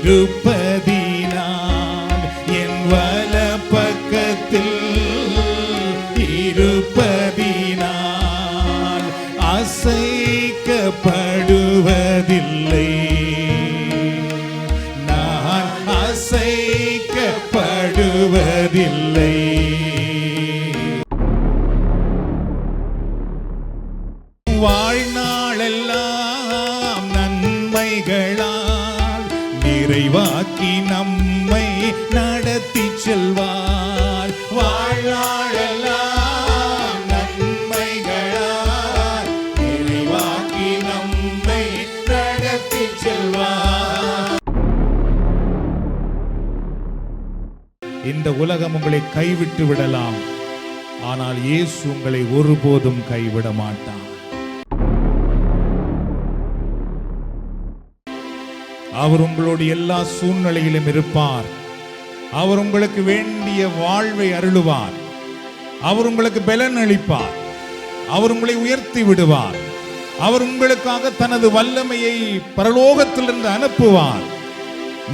இருப்பதினால் என் வலப்பக்கத்தில் இருப்பதினால் அசைக்கப்படுவதில்லை. நான் அசைக்கப்படுவதில்லை. வாழ்நாளெல்லாம் நன்மைகளால் நிறைவாக்கி நம்மை நடத்தி செல்வார். வாழ்நாளெல்லாம் நன்மைகளால் நிறைவாக்கி நம்மை நடத்தி செல்வார். இந்த உலகம் உங்களை கைவிட்டு விடலாம், ஆனால் இயேசு உங்களை ஒருபோதும் கைவிட மாட்டார். அவர் உங்களோடு எல்லா சூழ்நிலையிலும் இருப்பார். அவர் உங்களுக்கு வேண்டிய வாழ்வை அருளுவார். அவர் உங்களுக்கு பலன் அளிப்பார். அவர் உங்களை உயர்த்தி விடுவார். அவர் உங்களுக்காக தனது வல்லமையை பரலோகத்திலிருந்து அனுப்புவார்.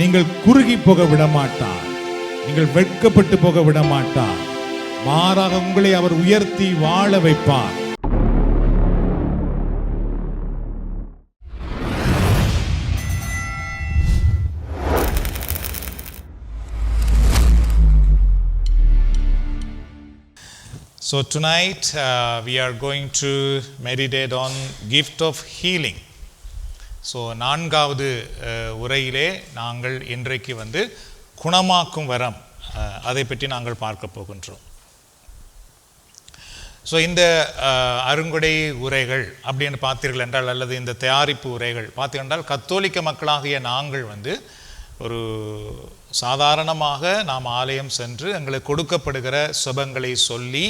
நீங்கள் குறுகி போக விட மாட்டார். நீங்கள் வெட்கப்பட்டு போக விட மாட்டார். மாறாக உங்களை அவர் உயர்த்தி வாழ வைப்பார். So tonight we are going to meditate on gift of healing. So நான்காவது உரையிலே நாங்கள் இன்றைக்கு குணமாக்கும் வரம் அதை பற்றி நாங்கள் பார்க்க போகின்றோம். ஸோ இந்த அருங்கொடை உரைகள் அப்படின்னு பார்த்தீர்கள் என்றால், அல்லது இந்த தயாரிப்பு உரைகள் பார்த்தீர்கள் என்றால், கத்தோலிக்க மக்களாகிய நாங்கள் ஒரு சாதாரணமாக நாம் ஆலயம் சென்று எங்களுக்கு கொடுக்கப்படுகிற சுபங்களை சொல்லி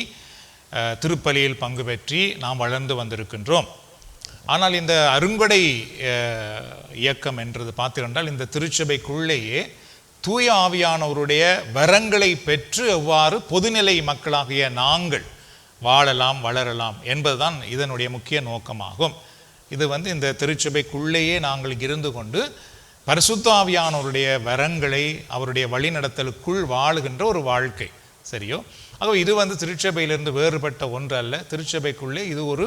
திருப்பலியில் பங்கு பெற்றி நாம் வளர்ந்து வந்திருக்கின்றோம். ஆனால் இந்த அருங்கொடை இயக்கம் என்றது பார்த்தீர்கள், இந்த திருச்சபைக்குள்ளேயே தூய ஆவியானவருடைய வரங்களை பெற்று எவ்வாறு பொதுநிலை மக்களாகிய நாங்கள் வாழலாம் வளரலாம் என்பதுதான் இதனுடைய முக்கிய நோக்கமாகும். இது இந்த திருச்சபைக்குள்ளேயே நாங்கள் இருந்து கொண்டு பரிசுத்த ஆவியானவருடைய வரங்களை அவருடைய வழிநடத்தலுக்குள் வாழுகின்ற ஒரு வாழ்க்கை. சரியோ? ஆகவே இது திருச்சபையிலிருந்து வேறுபட்ட ஒன்று அல்ல. திருச்சபைக்குள்ளே இது ஒரு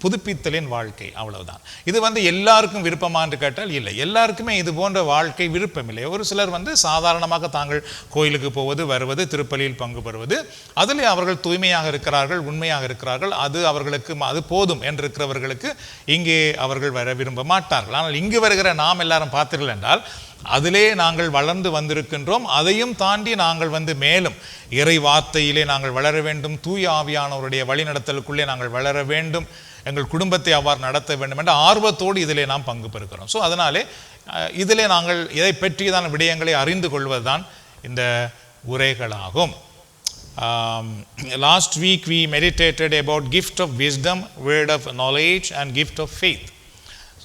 புதுப்பித்தலின் வாழ்க்கை, அவ்வளவுதான். இது எல்லாருக்கும் விருப்பமா என்று கேட்டால் இல்லை. எல்லாருக்குமே இது போன்ற வாழ்க்கை விருப்பம் இல்லை. ஒரு சிலர் சாதாரணமாக தாங்கள் கோயிலுக்கு போவது வருவது திருப்பலியில் பங்கு பெறுவது, அதிலே அவர்கள் தூய்மையாக இருக்கிறார்கள், உண்மையாக இருக்கிறார்கள், அது அவர்களுக்கு அது போதும் என்றிருக்கிறவர்களுக்கு இங்கே அவர்கள் வர விரும்ப மாட்டார்கள். ஆனால் இங்கு வருகிற நாம் எல்லாரும் பார்த்தீர்கள் என்றால் அதிலே நாங்கள் வளர்ந்து வந்திருக்கின்றோம். அதையும் தாண்டி நாங்கள் மேலும் இறை வார்த்தையிலே நாங்கள் வளர வேண்டும், தூய ஆவியானவருடைய வழிநடத்தலுக்குள்ளே நாங்கள் வளர வேண்டும், எங்கள் குடும்பத்தை அவ்வாறு நடத்த வேண்டும் என்ற ஆர்வத்தோடு இதிலே நாம் பங்கு பெறுகிறோம். ஸோ அதனாலே இதிலே நாங்கள் இதை பற்றியதான விடயங்களை அறிந்து கொள்வதுதான் இந்த உரைகளாகும். Last week we meditated about gift of wisdom, word of knowledge and gift of faith.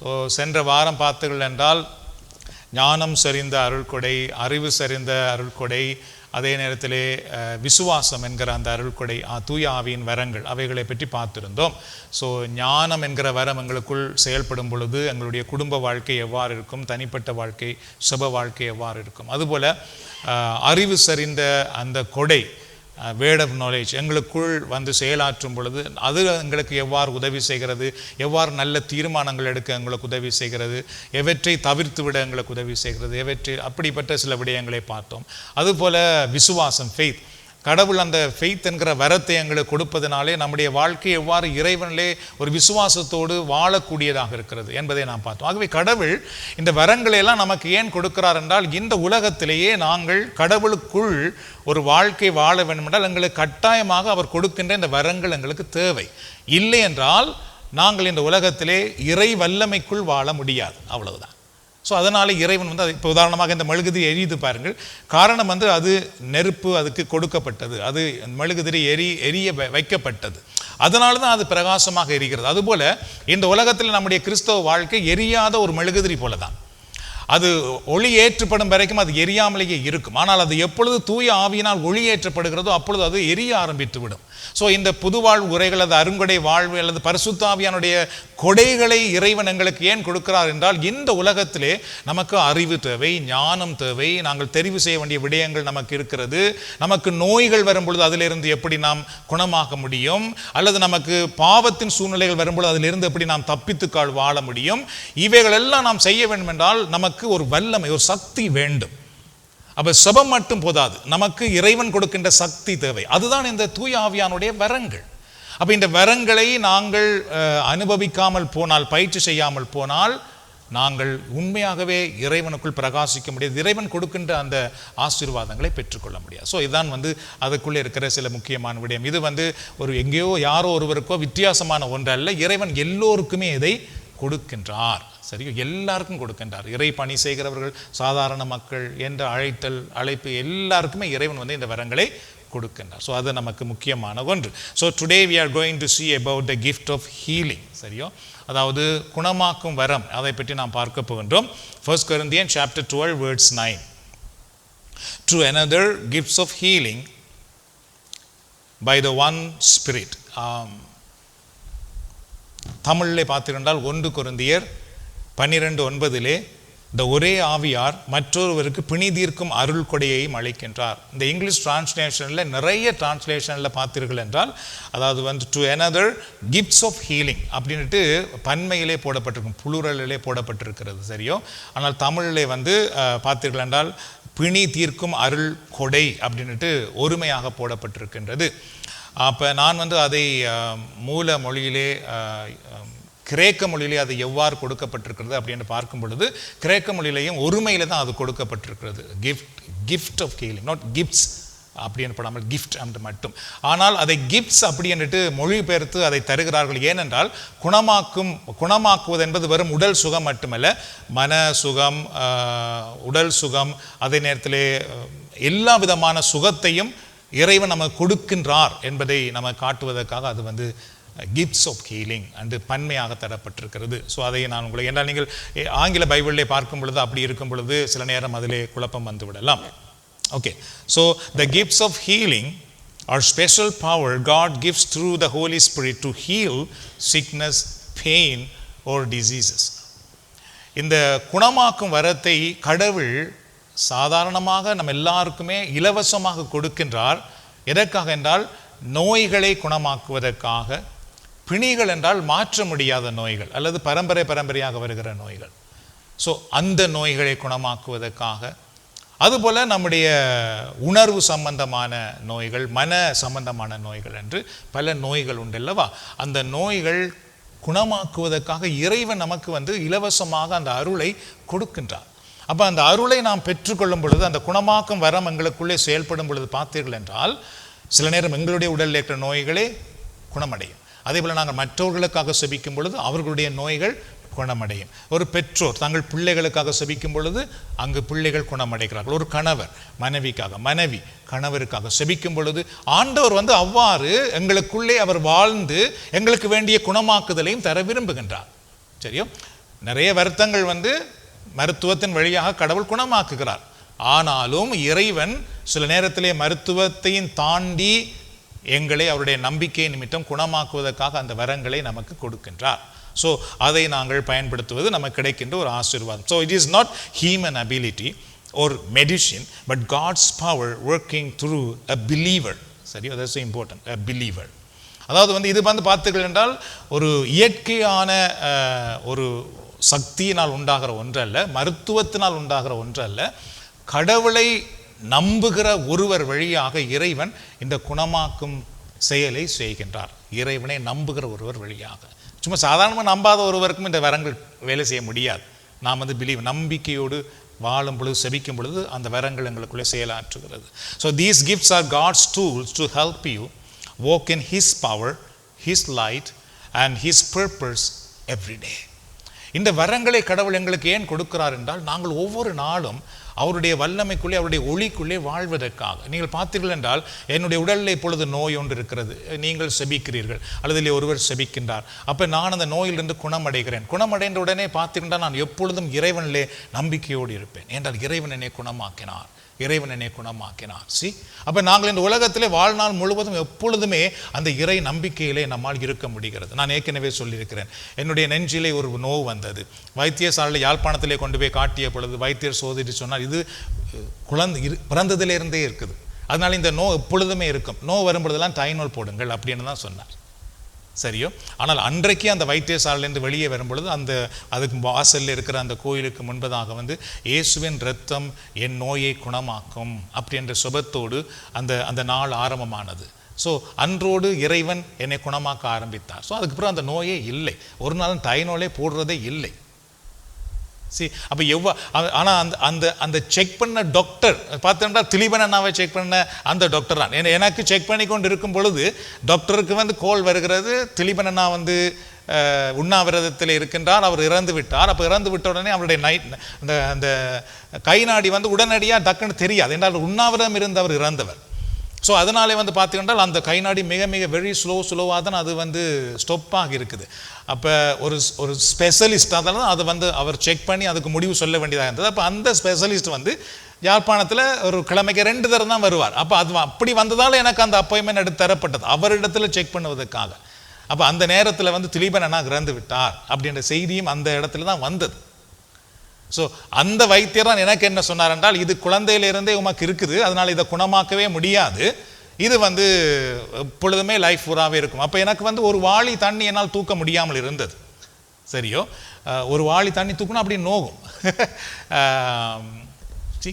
So சென்ற வாரம் பார்த்தீர்கள் என்றால் ஞானம் சரிந்த அருள்கொடை, அறிவு சரிந்த அருள்கொடை, அதே நேரத்திலே விசுவாசம் என்கிற அந்த அருள்கொடை, தூய ஆவியின் வரங்கள், அவைகளை பற்றி பார்த்திருந்தோம். ஸோ ஞானம் என்கிற வரம் எங்களுக்குள் செயல்படும் பொழுது எங்களுடைய குடும்ப வாழ்க்கை எவ்வாறு இருக்கும், தனிப்பட்ட வாழ்க்கை, சுப வாழ்க்கை எவ்வாறு இருக்கும். அதுபோல் அறிவு சரிந்த அந்த கொடை, வேர்ட் ஆஃப் நாலேஜ் எங்களுக்குள் செயலாற்றும் பொழுது அது எங்களுக்கு எவ்வாறு உதவி செய்கிறது, எவ்வாறு நல்ல தீர்மானங்கள் எடுக்க எங்களுக்கு உதவி செய்கிறது, எவற்றை தவிர்த்து விட எங்களுக்கு உதவி செய்கிறது, எவற்றை அப்படிப்பட்ட சில விடயங்களை பார்த்தோம். அதுபோல் விசுவாசம், ஃபெய்த், கடவுள் அந்த ஃபெய்த் என்கிற வரத்தை எங்களுக்கு கொடுப்பதனாலே நம்முடைய வாழ்க்கை எவ்வாறு இறைவனிலே ஒரு விசுவாசத்தோடு வாழக்கூடியதாக இருக்கிறது என்பதை நாம் பார்த்தோம். ஆகவே கடவுள் இந்த வரங்களை எல்லாம் நமக்கு ஏன் கொடுக்கிறார் என்றால், இந்த உலகத்திலேயே நாங்கள் கடவுளுக்குள் ஒரு வாழ்க்கை வாழ வேண்டும் என்றால் எங்களுக்கு கட்டாயமாக அவர் கொடுக்கின்ற இந்த வரங்கள் எங்களுக்கு தேவை. இல்லை என்றால் நாங்கள் இந்த உலகத்திலே இறை வல்லமைக்குள் வாழ முடியாது, அவ்வளவுதான். ஸோ அதனால் இறைவன் அது இப்போ உதாரணமாக இந்த மெழுகுதிரி எரியுது பாருங்கள். காரணம் அது நெருப்பு அதுக்கு கொடுக்கப்பட்டது, அது மெழுகுதிரி எரிய வைக்கப்பட்டது, அதனால தான் அது பிரகாசமாக எரிகிறது. அதுபோல் இந்த உலகத்தில் நம்முடைய கிறிஸ்தவ வாழ்க்கை எரியாத ஒரு மெழுகுதிரி போல தான். அது ஒளி ஏற்றப்படும் வரைக்கும் அது எரியாமலேயே இருக்கும். ஆனால் அது எப்பொழுது தூய ஆவியினால் ஒளி ஏற்றப்படுகிறதோ அப்பொழுது அது எரிய ஆரம்பித்து விடும். ஸோ இந்த புதுவாழ்வு உரைகள், அது அருங்கொடை வாழ்வு அல்லது பரிசுத்த ஆவியானுடைய கொடைகளை இறைவன் எங்களுக்கு ஏன் கொடுக்கிறார் என்றால், இந்த உலகத்திலே நமக்கு அறிவு தேவை, ஞானம் தேவை, நாங்கள் தெரிவு செய்ய வேண்டிய விடயங்கள் நமக்கு இருக்கிறது. நமக்கு நோய்கள் வரும்பொழுது அதிலிருந்து எப்படி நாம் குணமாக்க முடியும், அல்லது நமக்கு பாவத்தின் சூழ்நிலைகள் வரும்பொழுது அதிலிருந்து எப்படி நாம் தப்பித்து வாழ முடியும், இவைகள் எல்லாம் நாம் செய்ய வேண்டும் என்றால் நமக்கு ஒரு வல்லமை, ஒரு சக்தி வேண்டும். அப்ப செபம் மட்டும் போதாது, நமக்கு இறைவன் கொடுக்கின்ற சக்தி தேவை. அதுதான் இந்த தூய ஆவியானுடைய வரங்கள். அப்ப இந்த வரங்களை நாங்கள் அனுபவிக்காமல் போனால், பயிற்சி செய்யாமல் போனால், நாங்கள் உண்மையாகவே இறைவனுக்குள் பிரகாசிக்க முடியாது, இறைவன் கொடுக்கின்ற அந்த ஆசீர்வாதங்களை பெற்றுக்கொள்ள முடியாது. ஸோ இதுதான் அதுக்குள்ளே இருக்கிற சில முக்கியமான விடயம். இது ஒரு எங்கேயோ யாரோ ஒருவருக்கோ வித்தியாசமான ஒன்றல்ல, இறைவன் எல்லோருக்குமே இதை கொடுக்கின்றார். சரியோ, எல்லாருக்கும் கொடுக்கின்றார். இறை பணி செய்கிறவர்கள், சாதாரண மக்கள் என்ற அழைப்பு எல்லாருக்குமே இறைவன் இந்த வரங்களை கொடுக்கின்றார். ஸோ அது நமக்கு முக்கியமான ஒன்று. So today we are going to see about the gift of healing. சரியோ, அதாவது குணமாக்கும் வரம், அதை பற்றி நாம் பார்க்க போகின்றோம். 1 Corinthians chapter 12 verse 9. To another gifts of healing by the one Spirit. தமிழிலே பார்த்திருந்தால் 1 கொரிந்தியர் 12:9 இந்த ஒரே ஆவியார் மற்றொருவருக்கு பிணி தீர்க்கும் அருள் கொடையையும் அளிக்கின்றார். இந்த இங்கிலீஷ் டிரான்ஸ்லேஷனில், நிறைய டிரான்ஸ்லேஷனில் பார்த்தீர்கள் என்றால், அதாவது to another gifts of healing அப்படின்ட்டு பன்மையிலே போடப்பட்டிருக்கும், புளுரலிலே போடப்பட்டிருக்கிறது. சரியோ, ஆனால் தமிழிலே பார்த்தீர்கள் என்றால் பிணி தீர்க்கும் அருள் கொடை அப்படின்ட்டு ஒருமையாக போடப்பட்டிருக்கின்றது. அப்போ நான் அதை மூல மொழியிலே, கிரேக்க மொழியிலே அது எவ்வாறு கொடுக்கப்பட்டிருக்கிறது அப்படின்னு பார்க்கும் பொழுது, கிரேக்க மொழியிலையும் ஒருமையில தான் அது கொடுக்கப்பட்டிருக்கிறது. Gift of healing, not gifts அப்படின்னு போடாமல் கிஃப்ட் என்று மட்டும். ஆனால் அதை கிஃப்ட்ஸ் அப்படின்ட்டு மொழிபெயர்த்து அதை தருகிறார்கள். ஏனென்றால் குணமாக்குவது என்பது வெறும் உடல் சுகம் மட்டுமல்ல, மன சுகம், உடல் சுகம், அதே நேரத்திலே எல்லா விதமான சுகத்தையும் இறைவன் நமக்கு கொடுக்கின்றார் என்பதை நம்ம காட்டுவதற்காக அது கிஃப்ட்ஸ் ஆஃப் ஹீலிங் அன்று பன்மையாக தரப்பட்டிருக்கிறது. ஸோ அதை நான் உங்களுக்கு, என்றால் நீங்கள் ஆங்கில பைபிளிலே பார்க்கும் பொழுது அப்படி இருக்கும் பொழுது சில நேரம் அதிலே குழப்பம் வந்து விடலாம். Okay, so the gifts of healing are special power God gives through the Holy Spirit to heal sickness, pain or diseases. இந்த குணமாக்கும் வரத்தை கடவுள் சாதாரணமாக நம்ம எல்லாருக்குமே இலவசமாக கொடுக்கின்றார். எதற்காக என்றால், நோய்களை குணமாக்குவதற்காக. பிணிகள் என்றால் மாற்ற முடியாத நோய்கள் அல்லது பரம்பரையாக வருகிற நோய்கள். ஸோ அந்த நோய்களை குணமாக்குவதற்காக. அதுபோல் நம்முடைய உணர்வு சம்பந்தமான நோய்கள், மன சம்பந்தமான நோய்கள் என்று பல நோய்கள் உண்டல்லவா, அந்த நோய்கள் குணமாக்குவதற்காக இறைவன் நமக்கு இலவசமாக அந்த அருளை கொடுக்கின்றார். அப்போ அந்த அருளை நாம் பெற்றுக்கொள்ளும் பொழுது, அந்த குணமாக்கும் வரம் எங்களுக்குள்ளே செயல்படும் பொழுது பார்த்தீர்கள் என்றால், சில நேரம் எங்களுடைய உடலில் இருக்கிற நோய்களே குணமடையும். அதே போல் நாங்கள் மற்றவர்களுக்காக செபிக்கும் பொழுது அவர்களுடைய நோய்கள் குணமடையும். ஒரு பெற்றோர் தங்கள் பிள்ளைகளுக்காக செபிக்கும் பொழுது அங்கு பிள்ளைகள் குணமடைகிறார்கள். ஒரு கணவர் மனைவிக்காக, மனைவி கணவருக்காக செபிக்கும் பொழுது ஆண்டவர் அவ்வாறு எங்களுக்குள்ளே அவர் வாழ்ந்து எங்களுக்கு வேண்டிய குணமாக்குதலையும் தர விரும்புகின்றார். சரியோ, நிறைய வருத்தங்கள் மருத்துவத்தின் வழியாக கடவுள் குணமாக்குகிறார். ஆனாலும் இறைவன் சில நேரத்திலே மருத்துவத்தையும் தாண்டி எங்களை அவருடைய நம்பிக்கை நிமித்தம் குணமாக்குவதற்காக அந்த வரங்களை நமக்கு கொடுக்கின்றார். ஸோ அதை நாங்கள் பயன்படுத்துவது நமக்கு கிடைக்கின்ற ஒரு ஆசீர்வாதம். So it is not human ability or medicine, but God's power working through a believer. சரி, that's important, a believer. அதாவது இது பார்த்துக்கள் என்றால் ஒரு இயற்கையான ஒரு சக்தியினால் உண்டாகிற ஒன்றல்ல, மருத்துவத்தினால் உண்டாகிற ஒன்றல்ல, கடவுளை நம்புகிற ஒருவர் வழியாக இறைவன் இந்த குணமாக்கும் செயலை செய்கின்றார். இறைவனை நம்புகிற ஒருவர் வழியாக. சும்மா சாதாரணமாக நம்பாத ஒருவருக்கும் இந்த வரங்கள் வேலை செய்ய முடியாது. நாம் பிலீவ், நம்பிக்கையோடு வாழும் பொழுது, செபிக்கும் பொழுது அந்த வரங்கள் எங்களுக்குள்ளே செயலாற்றுகிறது. So these gifts are God's tools to help you walk in His power, His light and His purpose every day. இந்த வரங்களை கடவுள் எங்களுக்கு ஏன் கொடுக்கிறார் என்றால், நாங்கள் ஒவ்வொரு நாளும் அவருடைய வல்லமைக்குள்ளே, அவருடைய ஒளிக்குள்ளே வாழ்வதற்காக. நீங்கள் பார்த்தீர்கள் என்றால், என்னுடைய உடலில் இப்பொழுது நோய் ஒன்று இருக்கிறது, நீங்கள் செபிக்கிறீர்கள் அல்லது இல்லை ஒருவர் செபிக்கின்றார், அப்போ நான் அந்த நோயிலிருந்து குணமடைகிறேன். குணமடைந்த உடனே பார்த்தீங்கன்னா நான் எப்பொழுதும் இறைவனிலே நம்பிக்கையோடு இருப்பேன். என்றால் இறைவன் என்னை குணமாக்கினார், இறைவன் என்னை குணமாக்கினார். அப்போ நாங்கள் இந்த உலகத்திலே வாழ்நாள் முழுவதும் எப்பொழுதுமே அந்த இறை நம்பிக்கையிலே நம்மால் இருக்க முடிகிறது. நான் ஏற்கனவே சொல்லியிருக்கிறேன், என்னுடைய நெஞ்சிலே ஒரு நோவு வந்தது. வைத்தியசாலையில் யாழ்ப்பாணத்திலே கொண்டு போய் காட்டிய பொழுது வைத்தியர் சோதிட்டு சொன்னார், இது பிறந்ததிலிருந்தே இருக்குது, அதனால இந்த நோய் எப்பொழுதுமே இருக்கும், நோய் வரும்பொழுதெல்லாம் டைனோல் போடுங்கள் அப்படின்னு தான் சொன்னார். சரியோ? ஆனால் அன்றைக்கு அந்த வைத்தியசாலையிலேருந்து வெளியே வரும்பொழுது அதுக்கு வாசலில் இருக்கிற அந்த கோயிலுக்கு முன்பதாக இயேசுவின் இரத்தம் என் நோயை குணமாக்கும் அப்படி என்ற சுபத்தோடு அந்த நாள் ஆரம்பமானது. ஸோ அன்றோடு இறைவன் என்னை குணமாக்க ஆரம்பித்தார். ஸோ அதுக்கப்புறம் அந்த நோயே இல்லை, ஒரு நாளும் டைனோலே போடுறதே இல்லை. அப்போ ஆனால் அந்த செக் பண்ண டாக்டர் பார்த்தோம்னா திலீபன் அண்ணாவை செக் பண்ண அந்த டாக்டர் தான். எனக்கு செக் பண்ணி கொண்டு இருக்கும் பொழுது டாக்டருக்கு கோல் வருகிறது, திலீபன் அண்ணா உண்ணாவிரதத்தில் இருக்கின்றார், அவர் இறந்து விட்டார். அப்போ இறந்து விட்ட உடனே அவருடைய அந்த கை நாடி உடனடியாக டக்குன்னு தெரியாது, என்றால் உண்ணாவிரதம் இருந்து அவர் இறந்தவர். ஸோ அதனாலே பார்த்தீங்கன்னா அந்த கை நாடி மிக மிக வெரி ஸ்லோவாக தான் அது ஸ்டொப்பாக இருக்குது. அப்போ ஒரு ஸ்பெஷலிஸ்ட் அதனால தான் அதை அவர் செக் பண்ணி அதுக்கு முடிவு சொல்ல வேண்டியதாக இருந்தது. அப்போ அந்த ஸ்பெஷலிஸ்ட் யாழ்ப்பாணத்தில் ஒரு கிழமைக்கு 2 தரம் தான் வருவார். அப்போ அது அப்படி வந்ததால் எனக்கு அந்த அப்பாயின்மெண்ட் எடுத்து தரப்பட்டது அவரிடத்தில் செக் பண்ணுவதற்காக. அப்போ அந்த நேரத்தில் திலீபன் அண்ணா இறந்து விட்டார் அப்படின்ற செய்தியும் அந்த இடத்துல தான் வந்தது. ஸோ அந்த வைத்தியர் தான் எனக்கு என்ன சொன்னார் என்றால், இது குழந்தையிலிருந்தே உமக்கு இருக்குது, அதனால் இதை குணமாக்கவே முடியாது, இது எப்பொழுதுமே லைஃப் பூராவே இருக்கும். அப்போ எனக்கு ஒரு வாளி தண்ணி என்னால் தூக்க முடியாமல் இருந்தது. சரியோ? ஒரு வாளி தண்ணி தூக்கணும் அப்படி நோகும்.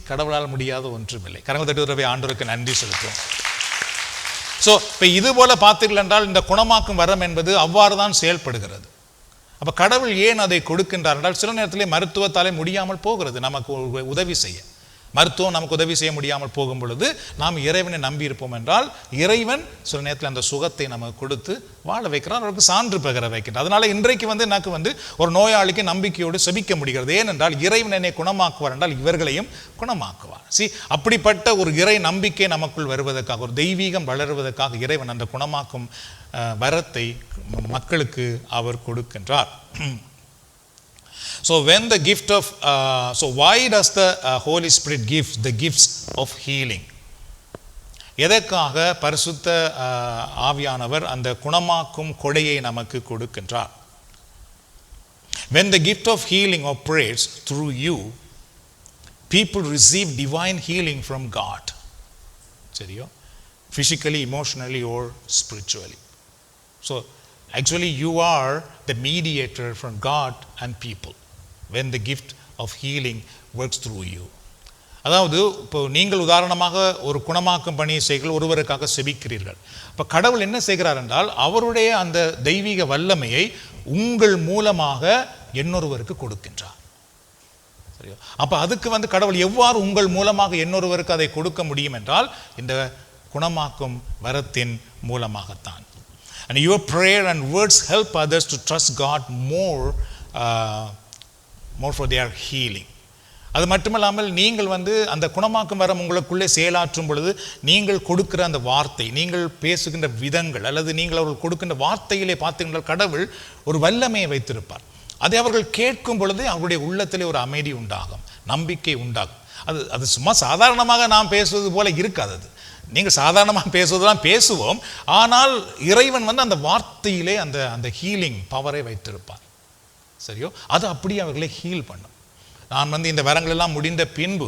கடவுளால் முடியாத ஒன்றுமில்லை. கரங்கள் தட்டுவதை ஆண்டவருக்கு நன்றி செலுத்துவோம். ஸோ இப்போ இது போல பார்த்தீர்கள் என்றால் இந்த குணமாக்கும் வரம் என்பது அவ்வாறு தான் செயல்படுகிறது. அப்போ கடவுள் ஏன் அதை கொடுக்கின்றார் என்றால், சில நேரத்திலே மருத்துவத்தாலே முடியாமல் போகிறது நமக்கு உதவி செய்ய. மருத்துவம் நமக்கு உதவி செய்ய முடியாமல் போகும் பொழுது நாம் இறைவனை நம்பி இருப்போம் என்றால், இறைவன் சில நேரத்தில் அந்த சுகத்தை நமக்கு கொடுத்து வாழ வைக்கிறார், அவருக்கு சான்று பகர வைக்கின்றார். அதனால இன்றைக்கு எனக்கு ஒரு நோயாளிக்கு நம்பிக்கையோடு செபிக்க முடிகிறது. ஏனென்றால் இறைவன் என்னை குணமாக்குவார் என்றால் இவர்களையும் குணமாக்குவார். அப்படிப்பட்ட ஒரு இறை நம்பிக்கை நமக்குள் வருவதற்காக, ஒரு தெய்வீகம் வளருவதற்காக இறைவன் அந்த குணமாக்கும் வரத்தை மக்களுக்கு அவர் கொடுக்கின்றார். So when the gift of so why does the Holy Spirit give the gifts of healing? எதற்காக பரிசுத்த ஆவியானவர் அந்த குணமாக்கும் கொடையை நமக்கு கொடுக்கின்றார்? When the gift of healing operates through you, people receive divine healing from God. சரியா? Physically, emotionally or spiritually. So actually you are the mediator from God and people when the gift of healing works through you. அதாவது இப்போ நீங்கள் உதாரணமாக ஒரு குணமாக்கும் பணியை செய்கிறீர்கள், ஒருவருக்காக செபிக்கிறீர்கள். இப்போ கடவுள் என்ன செய்கிறார் என்றால், அவருடைய அந்த தெய்வீக வல்லமையை உங்கள் மூலமாக இன்னொருவருக்கு கொடுக்கின்றார். சரியா? அப்போ அதுக்கு கடவுள் எவ்வாறு உங்கள் மூலமாக இன்னொருவருக்கு அதை கொடுக்க முடியும் என்றால், இந்த குணமாக்கும் வரத்தின் மூலமாகத்தான். And your prayer and words help others to trust God more for their healing. அது மட்டுமல்லாமல் நீங்கள் அந்த குணமாக்கும் வரம் உங்களுக்குள்ளே செயலாற்றும் பொழுது நீங்கள் கொடுக்கிற அந்த வார்த்தை, நீங்கள் பேசுகின்ற விதங்கள் அல்லது நீங்கள் அவர்கள் கொடுக்கின்ற வார்த்தையிலே பார்த்தீங்கன்னா கடவுள் ஒரு வல்லமையை வைத்திருப்பார். அதை அவர்கள் கேட்கும் பொழுது அவருடைய உள்ளத்திலே ஒரு அமைதி உண்டாகும், நம்பிக்கை உண்டாகும். அது சும்மா சாதாரணமாக நாம் பேசுவது போல இருக்காது. அது நீங்கள் சாதாரணமாக பேசுவதெல்லாம் பேசுவோம், ஆனால் இறைவன் அந்த வார்த்தையிலே அந்த ஹீலிங் பவரை வைத்திருப்பார். சரியோ? அது அப்படியே அவர்களை ஹீல் பண்ணும். நான் இந்த வரங்கள் எல்லாம் முடிந்த பின்பு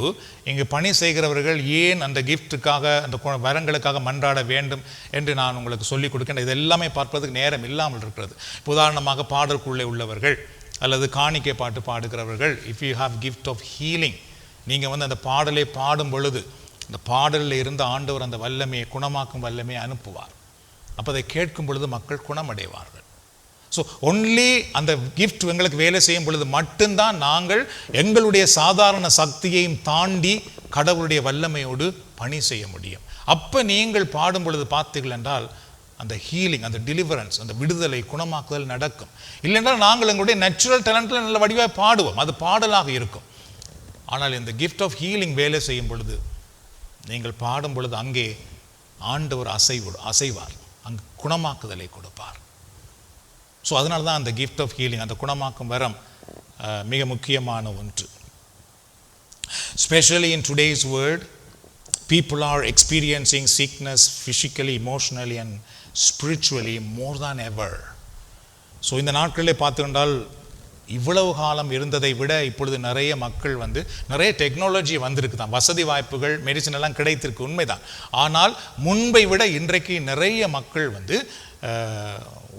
இங்கு பணி செய்கிறவர்கள் ஏன் அந்த கிஃப்ட்டுக்காக அந்த வரங்களுக்காக மன்றாட வேண்டும் என்று நான் உங்களுக்கு சொல்லிக் கொடுக்கின்றேன். இது எல்லாமே பார்ப்பதற்கு நேரம் இல்லாமல் இருக்கிறது. உதாரணமாக பாடலுக்குள்ளே உள்ளவர்கள் அல்லது காணிக்கை பாட்டு பாடுகிறவர்கள், if you have gift of healing, நீங்கள் அந்த பாடலை பாடும் பொழுது இந்த பாடலில் இருந்த ஆண்டவர் அந்த வல்லமையை, குணமாக்கும் வல்லமையை அனுப்புவார். அப்போ அதை கேட்கும் பொழுது மக்கள் குணமடைவார்கள். ஸோ ஒன்லி அந்த கிஃப்ட் எங்களுக்கு வேலை செய்யும் பொழுது மட்டும்தான் நாங்கள் எங்களுடைய சாதாரண சக்தியையும் தாண்டி கடவுளுடைய வல்லமையோடு பணி செய்ய முடியும். அப்போ நீங்கள் பாடும் பொழுது பார்த்தீர்கள் என்றால் அந்த ஹீலிங், அந்த டெலிவரன்ஸ், அந்த விடுதலை, குணமாக்குதல் நடக்கும். இல்லைன்றால் நாங்கள் எங்களுடைய நேச்சுரல் டேலண்ட்டில் நல்ல வடிவாக பாடுவோம், அது பாடலாக இருக்கும். ஆனால் இந்த கிஃப்ட் ஆஃப் ஹீலிங் வேலை செய்யும் பொழுது, நீங்கள் பாடும் பொழுது அங்கே ஆண்டவர் அசைவார், அங்கு குணமாக்குதலை கொடுப்பார். ஸோ அதனால தான் அந்த கிஃப்ட் ஆஃப் ஹீலிங், அந்த குணமாக்கும் வரம் மிக முக்கியமான ஒன்று. Especially in today's world, people are experiencing sickness physically, emotionally and spiritually more than ever. So இந்த நாட்களிலே பார்த்துக்கொண்டால் இவ்வளவு காலம் இருந்ததை விட இப்பொழுது நிறைய மக்கள் வந்து நிறைய டெக்னாலஜி வந்திருக்கு தான், வசதி வாய்ப்புகள், மெடிசன் எல்லாம் கிடைத்திருக்கு, உண்மைதான். ஆனால் முன்பை விட இன்றைக்கு நிறைய மக்கள் வந்து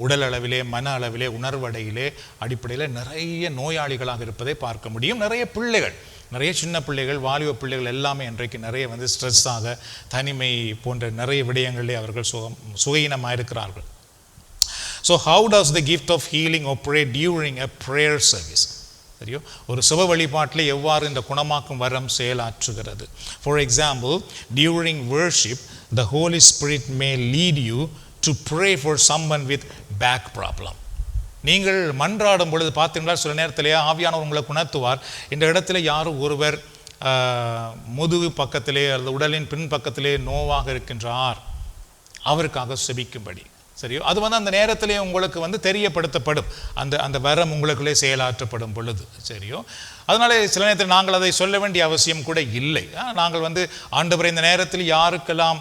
உடல் அளவிலே, மன அளவிலே, உணர்வடையிலே அடிப்படையில் நிறைய நோயாளிகளாக இருப்பதை பார்க்க முடியும். நிறைய பிள்ளைகள், நிறைய சின்ன பிள்ளைகள், வாலிப பிள்ளைகள் எல்லாமே இன்றைக்கு நிறைய வந்து ஸ்ட்ரெஸ்ஸாக, தனிமை போன்ற நிறைய விடயங்களிலே அவர்கள் சுகீனமாக இருக்கிறார்கள். So how does the gift of healing operate during a prayer service? சரிയോ, ஒரு சுப வழிபாட்டில் எவ்வாறு இந்த குணமாக்கும் வரம் செயலாற்றுகிறது? For example, during worship, the Holy Spirit may lead you to pray for someone with back problem. நீங்கள் மன்றாடும் பொழுது பார்த்தீங்களா, சில நேரத்திலே ஆவியானவர் உங்களை உணர்த்துவார், இந்த இடத்துல யாரும் ஒருவர் முதுகு பக்கத்திலே அல்லது உடலின் பின் பக்கத்திலே நோவாக இருக்கின்றார், அவருக்காக செபிக்கும்படி. சரியோ, அது வந்து அந்த நேரத்திலே உங்களுக்கு வந்து தெரியப்படுத்தப்படும், அந்த வரம் உங்களுக்குள்ளே செயலாற்றப்படும் பொழுது. சரியோ, அதனால சில நேரத்தில் நாங்கள் அதை சொல்ல வேண்டிய அவசியம் கூட இல்லை. நாங்கள் வந்து ஆண்டவரை இந்த நேரத்தில் யாருக்கெல்லாம்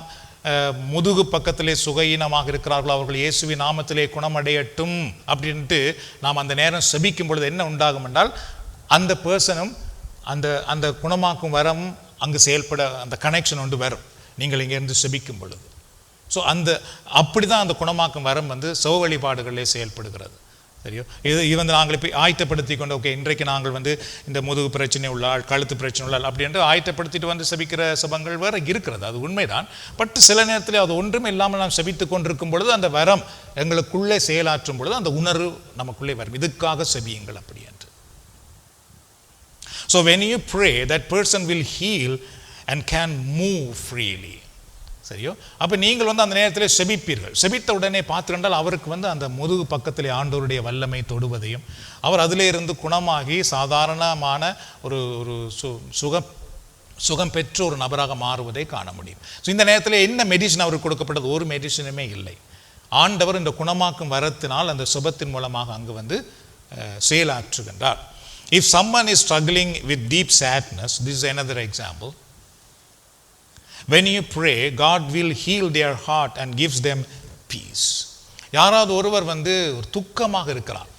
முதுகு பக்கத்திலே சுகஈனமாக இருக்கிறார்களோ அவர்கள் இயேசுவின் நாமத்திலே குணமடையட்டும் அப்படின்ட்டு நாம் அந்த நேரம் செபிக்கும் பொழுது என்ன உண்டாகும் என்றால், அந்த பர்சனும் அந்த குணமாக்கும் வரம் அங்கு செயல்பட அந்த கனெக்ஷன் ஒன்று வரும், நீங்கள் இங்கேருந்து செபிக்கும் பொழுது. ஸோ அப்படி தான் அந்த குணமாக்கும் வரம் வந்து சௌ வழிபாடுகளிலே செயல்படுகிறது. சரியோ, இது வந்து நாங்கள் இப்போ ஆயத்தப்படுத்தி கொண்டு, ஓகே இன்றைக்கு நாங்கள் வந்து இந்த முதுகு பிரச்சனை உள்ளாள், கழுத்து பிரச்சனை உள்ளாள் அப்படின்ட்டு ஆயத்தப்படுத்திட்டு வந்து செபிக்கிற சபங்கள் வேறு இருக்கிறது, அது உண்மைதான். பட் சில நேரத்தில் அது ஒன்றும் இல்லாமல் நாம் செபித்து கொண்டிருக்கும் பொழுது அந்த வரம் எங்களுக்குள்ளே செயலாற்றும் பொழுது அந்த உணர்வு நமக்குள்ளே வரும், இதுக்காக செபியுங்கள் அப்படி என்று. So when you pray, that person will heal and can move freely. சரியோ, அப்போ நீங்கள் வந்து அந்த நேரத்தில் செபிப்பீர்கள். செபித்த உடனே பார்த்துக்கொண்டால் அவருக்கு வந்து அந்த முதுகு பக்கத்திலே ஆண்டவருடைய வல்லமை தொடுவதையும், அவர் அதிலே இருந்து குணமாகி சாதாரணமான ஒரு சுகம் பெற்ற ஒரு நபராக மாறுவதை காண முடியும். ஸோ இந்த நேரத்தில் என்ன மெடிசன் அவருக்கு கொடுக்கப்பட்டது? ஒரு மெடிசனுமே இல்லை. ஆண்டவர் இந்த குணமாக்கும் வரத்தினால் அந்த சுபத்தின் மூலமாக அங்கு வந்து செயலாற்றுகின்றார். If someone is struggling with deep sadness, this is another example. When you pray, God will heal their heart and gives them peace. யாராவது ஒருவர் வந்து ஒரு துக்கமாக இருக்கிறார்,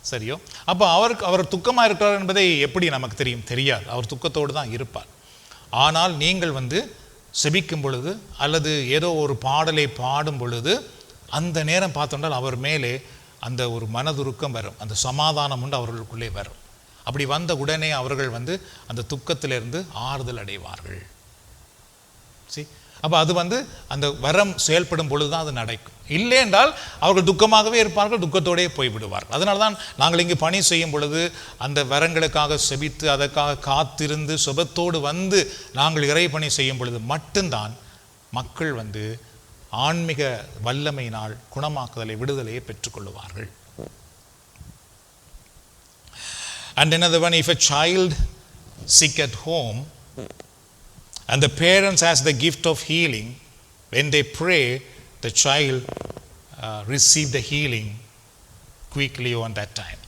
சரியோ, அப்போ அவர் துக்கமாக இருக்கிறார் என்பதை எப்படி நமக்கு தெரியாது, அவர் துக்கத்தோடு தான் இருப்பார். ஆனால் நீங்கள் வந்து செபிக்கும் பொழுது அல்லது ஏதோ ஒரு பாடலை பாடும் பொழுது அந்த நேரம் பார்த்தோம்னால் அவர் மேலே அந்த ஒரு மனதுருக்கம் வரும், அந்த சமாதானம் உண்டு அவர்களுக்குள்ளே வரும். அப்படி வந்த உடனே அவர்கள் வந்து அந்த துக்கத்திலிருந்து ஆறுதல் அடைவார்கள். அப்போ அது வந்து அந்த வரம் செயல்படும் பொழுது தான் அது நடக்கும். இல்லை என்றால் அவர்கள் துக்கமாகவே இருப்பார்கள், துக்கத்தோடே போய்விடுவார்கள். அதனால தான் நாங்கள் இங்கு பணி செய்யும் பொழுது அந்த வரங்களுக்காக செபித்து அதற்காக காத்திருந்து சுபத்தோடு வந்து நாங்கள் இறை பணி செய்யும் பொழுது மட்டும்தான் மக்கள் வந்து ஆன்மீக வல்லமையினால் குணமாக்குதலை, விடுதலையை பெற்றுக்கொள்வார்கள். And another one, if a child sick at home and the parents has the gift of healing, when they pray, the child receive the healing quickly on that time.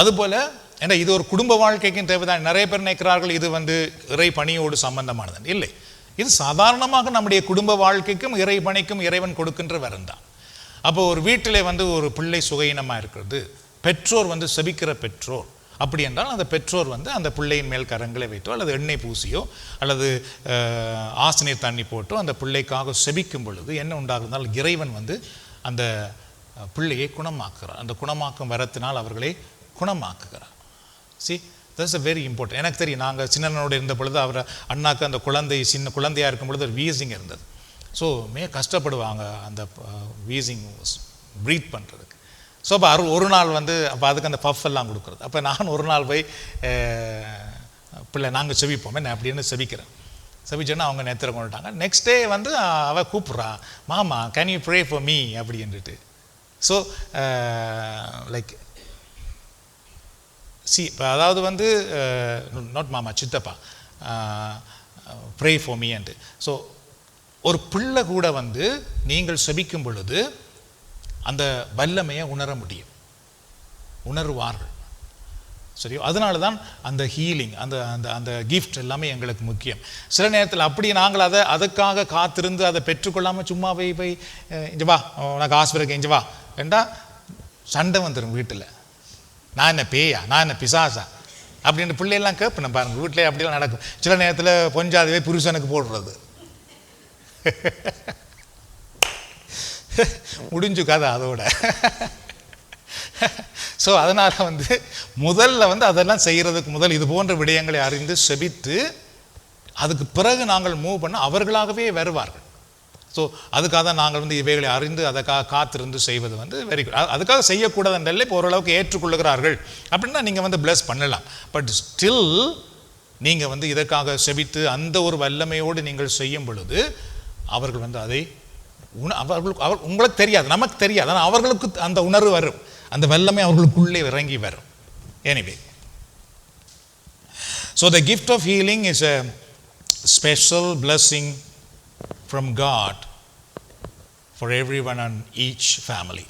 அதுபோல ஏன்னா இது ஒரு குடும்ப வாழ்க்கைக்கும் தேவைதான். நிறைய பேர் நினைக்கிறார்கள் இது வந்து இறை பணியோடு சம்பந்தமானது. இல்லை, இது சாதாரணமாக நம்முடைய குடும்ப வாழ்க்கைக்கும் இறை பணிக்கும் இறைவன் கொடுக்கின்ற வரம் தான். அப்போ ஒரு வீட்டிலே வந்து ஒரு பிள்ளை சுகீனமாக இருக்கிறது, பெற்றோர் வந்து செபிக்கிற பெற்றோர் அப்படி என்றால் அந்த பெற்றோர் வந்து அந்த பிள்ளையின் மேல் கரங்களை வைத்தோ அல்லது எண்ணெய் பூசியோ அல்லது ஆசனீர் தண்ணி போட்டோ அந்த பிள்ளைக்காக செபிக்கும் பொழுது என்ன உண்டாகுதுனால் இறைவன் வந்து அந்த பிள்ளையை குணமாக்குறார். அந்த குணமாக்கும் வரத்தினால் அவர்களை குணமாக்குகிறார். See, that's a very important. எனக்கு தெரியும், நாங்கள் சின்னனோடு இருந்த பொழுது அவர் அண்ணாக்கு அந்த சின்ன குழந்தையாக இருக்கும் பொழுது ஒரு வீசிங் இருந்தது. ஸோ கஷ்டப்படுவாங்க அந்த வீசிங் ப்ரீத் பண்ணுறதுக்கு. ஸோ அப்போ ஒரு நாள் வந்து அப்போ அதுக்கு அந்த பஃப் எல்லாம் கொடுக்குறது. அப்போ நான் ஒரு நாள் போய் பிள்ளை நாங்கள் செவிப்போமே நான் அப்படின்னு செவிக்கிறேன். செவிச்சோன்னா அவங்க நேத்திர கொண்டுட்டாங்க. நெக்ஸ்ட் டே வந்து அவள் கூப்பிட்றா, மாமா can you pray for me அப்படின்ட்டு. ஸோ லைக் இப்போ அதாவது வந்து நாட் மாமா, சித்தப்பா, pray for me and. So ஒரு பிள்ளை கூட வந்து நீங்கள் செபிக்கும் பொழுது அந்த வல்லமையை உணர முடியும், உணர்வார்கள். சரியோ? அதனால தான் அந்த ஹீலிங், அந்த அந்த அந்த கிஃப்ட் எல்லாமே எங்களுக்கு முக்கியம். சில நேரத்தில் அப்படி நாங்கள் அதுக்காக காத்திருந்து அதை பெற்றுக்கொள்ளாமல் சும்மா போய் இங்கே வா, உனக்கு ஆஸ்பிரக்கு இங்கே வா வேண்டா, சண்டை வந்துடும் வீட்டில். நான் என்ன பேயா, நான் என்ன பிசாசா அப்படின்னு பிள்ளையெல்லாம் கேட்பேன் பாருங்கள். வீட்டிலே அப்படிலாம் நடக்கும். சில நேரத்தில் பொஞ்சாதவே புருஷனுக்கு போடுறது முடிஞ்சு கதை அதோட. ஸோ அதனால் வந்து முதல்ல வந்து அதெல்லாம் செய்கிறதுக்கு முதல் இது போன்ற விடயங்களை அறிந்து செபித்து அதுக்கு பிறகு நாங்கள் மூவ் பண்ண அவர்களாகவே வருவார்கள். ஸோ அதுக்காக தான் நாங்கள் வந்து இவைகளை அறிந்து அதுக்காக காத்திருந்து செய்வது வந்து வெரி குட். அதுக்காக செய்யக்கூடாதுன்றல இப்போ ஓரளவுக்கு ஏற்றுக்கொள்ளுகிறார்கள் அப்படின்னா நீங்கள் வந்து பிளஸ் பண்ணலாம். பட் ஸ்டில் நீங்கள் வந்து இதற்காக செபித்து அந்த ஒரு வல்லமையோடு நீங்கள் செய்யும் பொழுது அவர்கள் வந்து அதை உங்களுக்கு தெரியாது, நமக்கு தெரியாது, ஆனால் அவர்களுக்கு அந்த உணர்வு வரும், அந்த வல்லமை அவர்களுக்குள்ளே இறங்கி வரும். Anyway, so the gift of healing is a special blessing from God for everyone and each family.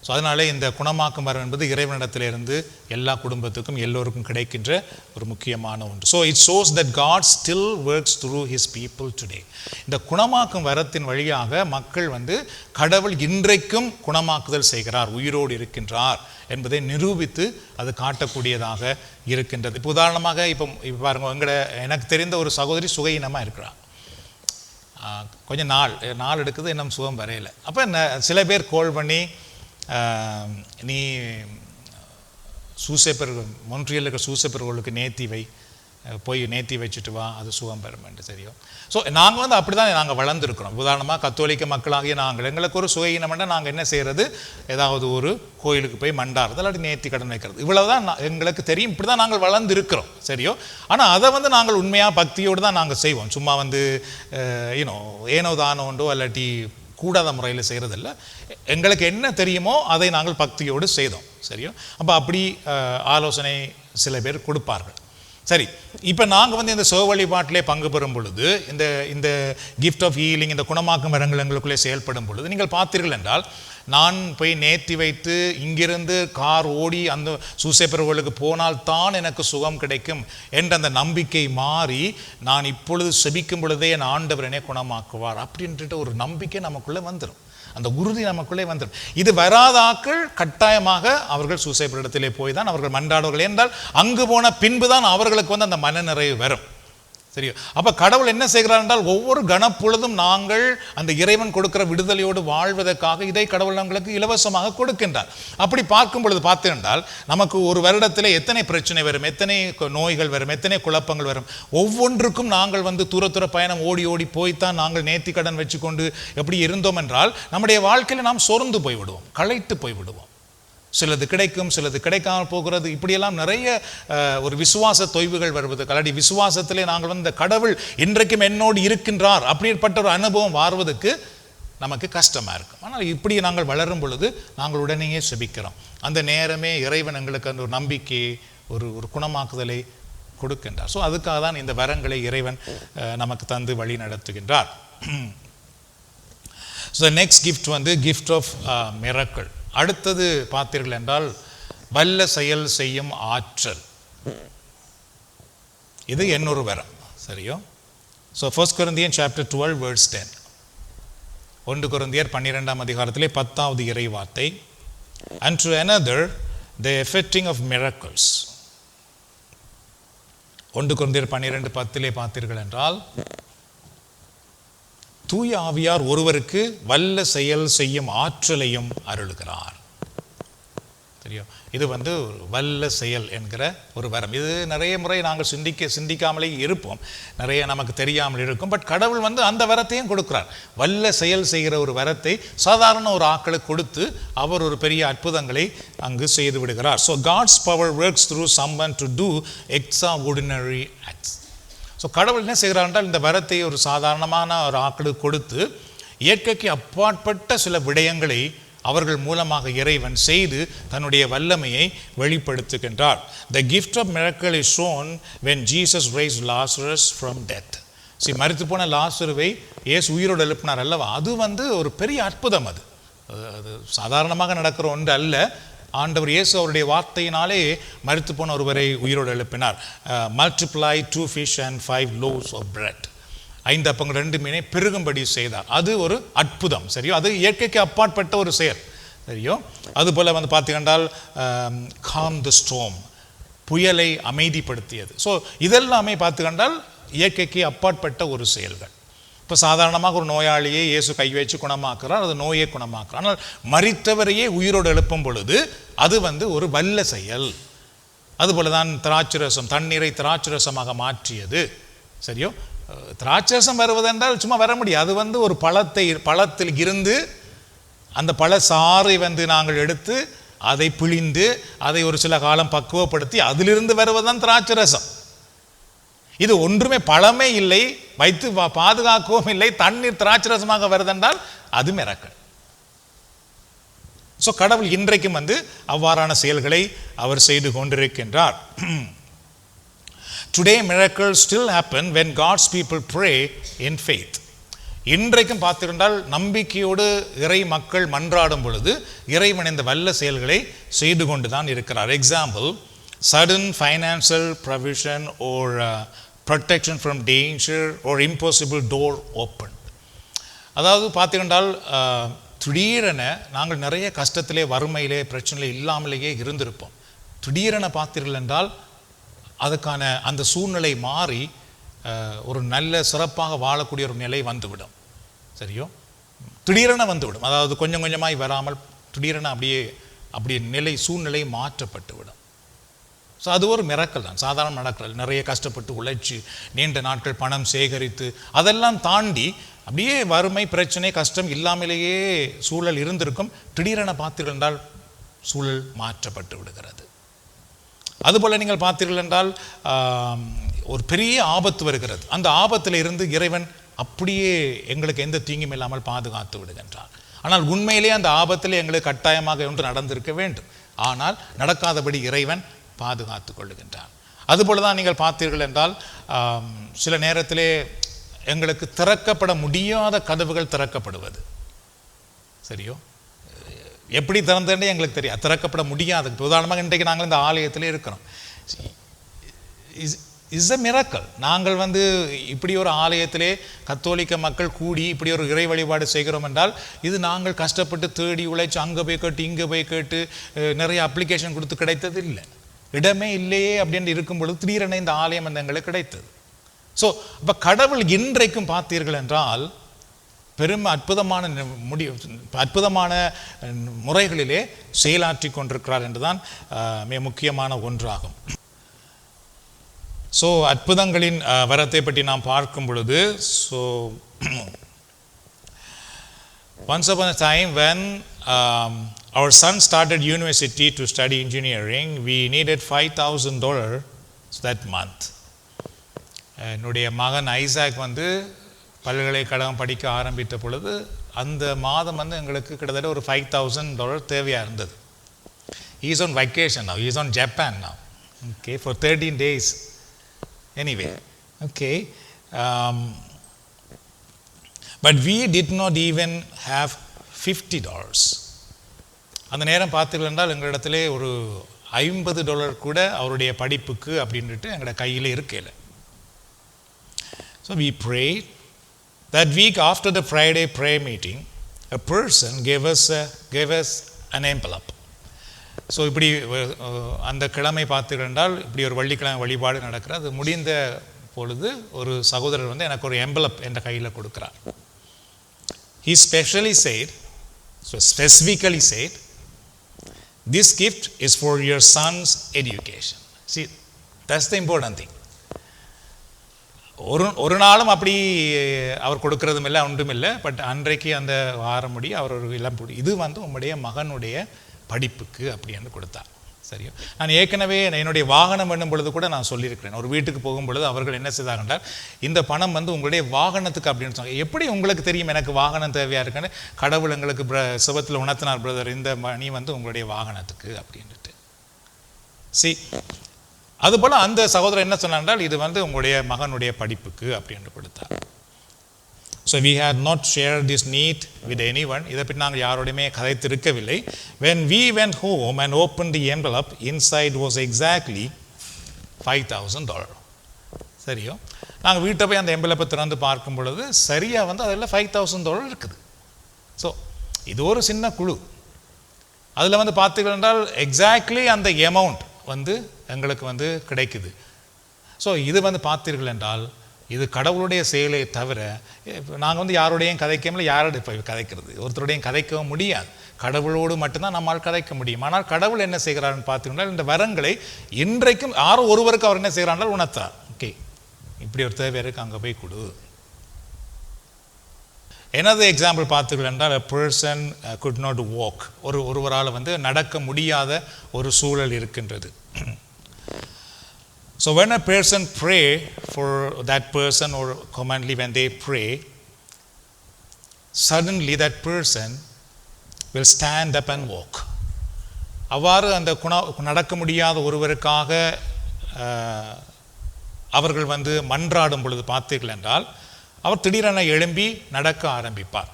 So அதனாலே இந்த குணமாக்கும் வரம் என்பது இறைவனிடத்திலிருந்து எல்லா குடும்பத்துக்கும் எல்லோருக்கும் கிடைக்கின்ற ஒரு முக்கியமான ஒன்று. So it shows that God still works through his people today. இந்த குணமாக்கும் வரத்தின் வழியாக மக்கள் வந்து கடவுள் இன்றைக்கும் குணமாக்குதல் செய்கிறார், உயிரோடு இருக்கின்றார் என்பதை நிரூபித்து அது காட்டக்கூடியதாக இருக்கின்றது. இப்போ உதாரணமாக இப்போ பாருங்க, எனக்கு தெரிந்த ஒரு சகோதரி சுகையினமாக இருக்கிறார். கொஞ்சம் நாள் எடுக்குது, இன்னும் சுகம் வரையலை. அப்போ சில பேர் கோல் பண்ணி நீ சூசேப்பர் மொன்ட்ரியல் இருக்கிற சூசேப்பர்களுக்கு போய் நேர்த்தி வச்சுட்டு வா, அது சுகம் பெறுமென்று தெரியும். ஸோ நாங்கள் வந்து அப்படி தான் நாங்கள் வளர்ந்துருக்கிறோம். உதாரணமாக கத்தோலிக்க மக்களாகிய எங்களுக்கு ஒரு சுகையினம்னா நாங்கள் என்ன செய்கிறது, ஏதாவது ஒரு கோயிலுக்கு போய் மண்டாடுறது, இல்லாட்டி நேர்த்தி கடன் வைக்கிறது, இவ்வளவு தான் எங்களுக்கு தெரியும். இப்படி தான் நாங்கள் வளர்ந்துருக்கிறோம். சரியோ? ஆனால் அதை வந்து நாங்கள் உண்மையாக பக்தியோடு தான் நாங்கள் செய்வோம். சும்மா வந்து ஏனோ தானோ உண்டோ இல்லாட்டி கூடாத முறையில் செய்கிறதில்ல. எங்களுக்கு என்ன தெரியுமோ அதை நாங்கள் பக்தியோடு செய்தோம். சரியோ? அப்போ அப்படி ஆலோசனை சில பேர் கொடுப்பார்கள். சரி, இப்போ நாங்கள் வந்து இந்த சிவ வழிபாட்டிலே பங்கு பெறும் பொழுது, இந்த கிஃப்ட் ஆஃப் ஹீலிங், இந்த குணமாக்கும் வரங்கள் எங்களுக்குள்ளே செயல்படும் பொழுது நீங்கள் பார்த்தீர்கள் என்றால், நான் போய் நேர்த்தி வைத்து இங்கிருந்து கார் ஓடி அந்த சூசேப்பர்களுக்கு போனால்தான் எனக்கு சுகம் கிடைக்கும் என்ற அந்த நம்பிக்கை மாறி, நான் இப்பொழுது செபிக்கும் பொழுதே என் ஆண்டவர் என்னை குணமாக்குவார் அப்படின்ட்டு ஒரு நம்பிக்கை நமக்குள்ளே வந்துடும், அந்த உறுதி நமக்குள்ளே வந்துடும். இது வராத ஆக்கள் கட்டாயமாக அவர்கள் சூசேப்பரிடத்திலே போய் தான் அவர்கள் மன்றாடுவார்கள். என்றால் அங்கு போன பின்பு தான் அவர்களுக்கு வந்து அந்த மனநிறைவு வரும். சரியா? அப்போ கடவுள் என்ன செய்கிறார் என்றால், ஒவ்வொரு கணப்பொழுதும் நாங்கள் அந்த இறைவன் கொடுக்கிற விடுதலையோடு வாழ்வதற்காக இதை கடவுள் நம்மளுக்கு இலவசமாக கொடுக்கின்றார். அப்படி பார்க்கும் பொழுது பார்த்தென்றால் நமக்கு ஒரு வருடத்தில் எத்தனை பிரச்சனை வரும், எத்தனை நோய்கள் வரும், எத்தனை குழப்பங்கள் வரும். ஒவ்வொன்றுக்கும் நாங்கள் வந்து தூர பயணம் ஓடி ஓடி போய்த்தான் நாங்கள் நேர்த்தி கடன் வச்சுக்கொண்டு எப்படி இருந்தோம் என்றால் நம்முடைய வாழ்க்கையில் நாம் சோர்ந்து போய்விடுவோம், களைத்து போய்விடுவோம். சிலது கிடைக்கும், சிலது கிடைக்காமல் போகிறது. இப்படியெல்லாம் நிறைய ஒரு விசுவாச தொய்வுகள் வருவது, கலடி விசுவாசத்திலே நாங்கள் வந்து இந்த கடவுள் இன்றைக்கும் என்னோடு இருக்கின்றார் அப்படிப்பட்ட ஒரு அனுபவம் வாழ்வதற்கு நமக்கு கஷ்டமாக இருக்கும். ஆனால் இப்படி நாங்கள் வளரும் பொழுது நாங்கள் உடனேயே செபிக்கிறோம். அந்த நேரமே இறைவன் எங்களுக்கு அந்த ஒரு நம்பிக்கையை, ஒரு குணமாக்குதலை கொடுக்கின்றார். ஸோ அதுக்காக தான் இந்த வரங்களை இறைவன் நமக்கு தந்து வழி நடத்துகின்றார். ஸோ நெக்ஸ்ட் கிஃப்ட் வந்து கிஃப்ட் ஆஃப் மிரக்கிள். அடுத்தது பார்த்தீர்கள் என்றால் வல்ல செயல் செய்யும் ஆற்றல். இது இன்னொரு வரம். சரியோ? So 1 Corinthians chapter 12 verse 10. 1 Corinthians 12ஆம் அதிகாரத்திலே 10வது இறை வார்த்தை, and to another the effecting of miracles. 1 Corinthians 12:10 பார்த்தீர்கள் என்றால், தூய ஆவியார் ஒருவருக்கு வல்ல செயல் செய்யும் ஆற்றலையும் அருளுகிறார். தெரியும்? இது வந்து வல்ல செயல் என்கிற ஒரு வரம். இது நிறைய முறை நாங்கள் சிந்திக்காமலே இருப்போம், நிறைய நமக்கு தெரியாமல் இருக்கும். பட் கடவுள் வந்து அந்த வரத்தையும் கொடுக்கிறார். வல்ல செயல் செய்கிற ஒரு வரத்தை சாதாரண ஒரு ஆக்களுக்கு கொடுத்து அவர் ஒரு பெரிய அற்புதங்களை அங்கு செய்து விடுகிறார். So God's power works through someone to do extraordinary acts. So கடவுள் என்ன செய்கிறார் என்றால், இந்த வரத்தை ஒரு சாதாரணமான ஒரு ஆக்களுக்கு கொடுத்து இயற்கைக்கு அப்பாற்பட்ட சில விடயங்களை அவர்கள் மூலமாக இறைவன் செய்து தன்னுடைய வல்லமையை வெளிப்படுத்துகின்றார். The gift of miracle is shown when Jesus raised Lazarus from death. மரித்து போன லாசருவை இயேசு உயிரோடு எழுப்பினார் அல்லவா, அது ஒரு பெரிய அற்புதம். அது சாதாரணமாக நடக்கிற ஒன்று அல்ல. ஆண்டவர் இயேசு அவருடைய வார்த்தையினாலே மரித்து போன ஒருவரை உயிரோடு எழுப்பினார். Multiply 2 fish and 5 loaves of bread. 5 அப்பங்கள் 2 மீனை பெருகும்படி செய்தார். அது ஒரு அற்புதம். சரியோ, அது இயற்கைக்கு அப்பாற்பட்ட ஒரு செயல். சரியோ, அதுபோல் பார்த்தீங்கன்றால் calm the storm, புயலை அமைதிப்படுத்தியது. ஸோ இதெல்லாமே பார்த்துக்கண்டால் இயற்கைக்கு அப்பாற்பட்ட ஒரு செயல்கள். இப்போ சாதாரணமாக ஒரு நோயாளியை இயேசு கை வச்சு குணமாக்குறார், அது நோயை குணமாக்குறார். ஆனால் மரித்தவரையே உயிரோடு எழுப்பும் பொழுது அது ஒரு வல்ல செயல். அதுபோல தான் திராட்சரசம், தண்ணீரை திராட்சரசமாக மாற்றியது. சரியோ, திராட்சரசம் வருவதென்றால் சும்மா வர முடியாது. அது ஒரு பழத்தில் இருந்து அந்த பழ சாறை நாங்கள் எடுத்து அதை பிழிந்து அதை ஒரு சில காலம் பக்குவப்படுத்தி அதிலிருந்து வருவதுதான் திராட்சரசம். இது ஒன்றுமே பழமே இல்லை, வைத்து பாதுகாக்கவும் இல்லை, தண்ணீர் திராட்சரசமாக வருதென்றால் அது மிரக்கல். ஸோ கடவுள் இன்றைக்கும் அவ்வாறான செயல்களை அவர் செய்து கொண்டிருக்கின்றார். Today miracles still happen when God's people pray in faith. இன்றைக்கும் பார்த்திருந்தால் நம்பிக்கையோடு இறை மக்கள் மன்றாடும் பொழுது இறைவன் இந்த வல்ல செயல்களை செய்து கொண்டு தான் இருக்கிறார். Example, sudden financial provision or protection from danger or impossible door opened. அதாவது பார்த்திருந்தால் திடீரென நாங்கள் நிறைய கஷ்டத்திலே, வறுமையிலே, பிரச்சனையிலே இல்லாமலேயே இருந்திருப்போம். திடீரென பார்த்தீர்கள் என்றால் அதுக்கான அந்த சூழ்நிலை மாறி ஒரு நல்ல சிறப்பாக வாழக்கூடிய ஒரு நிலை வந்துவிடும். சரியோ, திடீரென வந்துவிடும். அதாவது கொஞ்சம் கொஞ்சமாய் வராமல் திடீரென அப்படியே சூழ்நிலை மாற்றப்பட்டு விடும். ஸோ அது ஒரு மிரக்கல் தான், சாதாரண நடக்கல். நிறைய கஷ்டப்பட்டு உழைச்சி நீண்ட நாட்கள் பணம் சேகரித்து அதெல்லாம் தாண்டி அப்படியே வறுமை, பிரச்சனை, கஷ்டம் இல்லாமலேயே சூழல் இருந்திருக்கும். திடீரென பார்த்தீர்கள் என்றால் சூழல் மாற்றப்பட்டு விடுகிறது. அதுபோல் நீங்கள் பார்த்தீர்கள் என்றால் ஒரு பெரிய ஆபத்து வருகிறது. அந்த ஆபத்தில் இருந்து இறைவன் அப்படியே எங்களுக்கு எந்த தீங்கும் இல்லாமல் பாதுகாத்து விடுகின்றார். ஆனால் உண்மையிலே அந்த ஆபத்தில் எங்களுக்கு கட்டாயமாக ஒன்று நடந்திருக்க வேண்டும். ஆனால் நடக்காதபடி இறைவன் பாதுகாத்து கொள்ளுகின்றார். அதுபோல தான் நீங்கள் பார்த்தீர்கள் என்றால் சில நேரத்திலே எங்களுக்கு திறக்கப்பட முடியாத கதவுகள் திறக்கப்படுவது. சரியோ, எப்படி திறந்தே எங்களுக்கு தெரியாது, திறக்கப்பட முடியாது. உதாரணமாக இன்றைக்கு நாங்கள் இந்த ஆலயத்திலே இருக்கிறோம். Is a miracle. நாங்கள் இப்படி ஒரு ஆலயத்திலே கத்தோலிக்க மக்கள் கூடி இப்படி ஒரு இறை வழிபாடு செய்கிறோம் என்றால் இது நாங்கள் கஷ்டப்பட்டு தேடி உழைச்சி அங்கே போய் கேட்டு இங்கே போய் கேட்டு நிறைய அப்ளிகேஷன் கொடுத்து கிடைத்தது இல்லை. இடமே இல்லையே அப்படின்னு இருக்கும் பொழுது திடீரென இந்த ஆலயம் எங்களுக்கு கிடைத்தது. ஸோ இப்போ கடவுள் இன்றைக்கும் பார்த்தீர்கள் என்றால் பெரும் அற்புதமான முறைகளிலே செயலாற்றி கொண்டிருக்கிறார் என்றுதான் மிக முக்கியமான ஒன்றாகும். ஸோ அற்புதங்களின் வரத்தை பற்றி நாம் பார்க்கும் பொழுது, so once upon a time when our son started university to study engineering, we needed $5,000 that month. என்னுடைய மகன் ஐசாக் பல்கலைக்கழகம் படிக்க ஆரம்பித்த பொழுது அந்த மாதம் எங்களுக்கு கிட்டத்தட்ட ஒரு $5,000 தேவையாக இருந்தது. He is on vacation now. He is on Japan now. Okay, for 13 days. Anyway, okay. But we did not even have $50. அந்த நேரம் பார்த்தீர்கள் என்றால் எங்களிடத்திலே ஒரு $50 கூட அவருடைய படிப்புக்கு அப்படின்ட்டு எங்களோட கையில் இருக்கையில். So we prayed. That week after the Friday prayer meeting, a person gave us an envelope. So இப்படி அந்த கிழமை பார்த்தீர்கள் என்றால் இப்படி ஒரு வெள்ளிக்கிழமை வழிபாடு நடக்கிறது. அது முடிந்த பொழுது ஒரு சகோதரர் எனக்கு ஒரு எம்பலப் என்ற கையில் கொடுக்கிறார். He specifically said, this gift is for your son's education. See, that's the important thing. ஒரு நாளும் அப்படி அவர் கொடுக்கறதும் இல்லை, ஒன்றும் இல்லை. பட் அன்றைக்கு அந்த வாரம் முடி அவர் ஒரு இளம்புடி இது உம்முடைய மகனுடைய படிப்புக்கு அப்படின்னு கொடுத்தார். சரியோ, நான் ஏற்கனவே என்னுடைய வாகனம் என்னும் பொழுது கூட நான் சொல்லியிருக்கிறேன். ஒரு வீட்டுக்கு போகும் பொழுது அவர்கள் என்ன செய்தார்கள், இந்த பணம் வந்து உங்களுடைய வாகனத்துக்கு அப்படின்னு சொன்னாங்க. எப்படி உங்களுக்கு தெரியும் எனக்கு வாகனம் தேவையாக இருக்குன்னு? கடவுள் எங்களுக்கு சுபத்தில் உணர்த்தினார், பிரதர் இந்த மணி வந்து உங்களுடைய வாகனத்துக்கு அப்படின்ட்டு. அதுபோல் அந்த சகோதரர் என்ன சொன்னார், இது வந்து உங்களுடைய மகனுடைய படிப்புக்கு அப்படின்னு கொடுத்தார். So we had not shared this need with anyone. இதை பற்றி நாங்கள் யாரோடையுமே கதைத்திருக்கவில்லை. When we went home and opened the envelope, inside was exactly $5,000. சரியோ, நாங்கள் வீட்டை போய் அந்த எம்பலப்பை திறந்து பார்க்கும் பொழுது சரியாக வந்து அதில் $5,000 இருக்குது. ஸோ இது ஒரு சின்ன குழு. அதில் வந்து பார்த்தீர்கள் என்றால் எக்ஸாக்ட்லி அந்த எமௌண்ட் வந்து எங்களுக்கு வந்து கிடைக்குது. ஸோ இது வந்து பார்த்தீர்கள் என்றால் இது கடவுளுடைய செயலை தவிர நாங்கள் வந்து யாரோடையும் கதைக்காமல் யாரோட இப்போ கதைக்கிறது, ஒருத்தருடையும் கதைக்கவும் முடியாது. கடவுளோடு மட்டும்தான் நம்மால் கதைக்க முடியும். ஆனால் கடவுள் என்ன செய்கிறார்னு பார்த்தீங்கன்னா இந்த வரங்களை இன்றைக்கும் யாரோ ஒருவருக்கு அவர் என்ன செய்கிறார்கள் உணர்த்தார். ஓகே, இப்படி ஒரு தேவை இருக்கு, அங்கே போய் கொடு. எனது எக்ஸாம்பிள் பார்த்தீர்கள் என்றால் a person could not walk. ஒருவரால் வந்து நடக்க முடியாத ஒரு சூழல் இருக்கின்றது. So when a person pray for that person, or commonly when they pray, suddenly that person will stand up and walk. அவ்வாறு அந்த நடக்க முடியாத ஒருவருக்காக அவர்கள் வந்து மன்றாடும் பொழுது பார்த்தீர்கள் என்றால் அவர் திடீரென எழும்பி நடக்க ஆரம்பிப்பார்.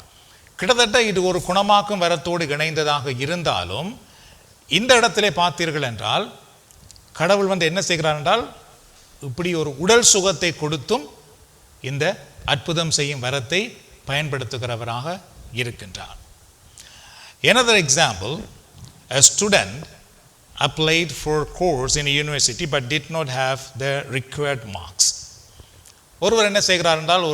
கிட்டத்தட்ட இது ஒரு குணமாக்கும் வரத்தோடு இணைந்ததாக இருந்தாலும் இந்த இடத்திலே பார்த்தீர்கள் என்றால் கடவுள் வந்து என்ன செய்கிறார் என்றால் இப்படி ஒரு உடல் சுகத்தை கொடுத்தும் இந்த அற்புதம் செய்யும் வரத்தை பயன்படுத்துகிறவராக இருக்கின்றார். Another example, a student applied for a course in a university but did not have the required marks. ஒருவர் என்ன செய்கிறார் என்றால்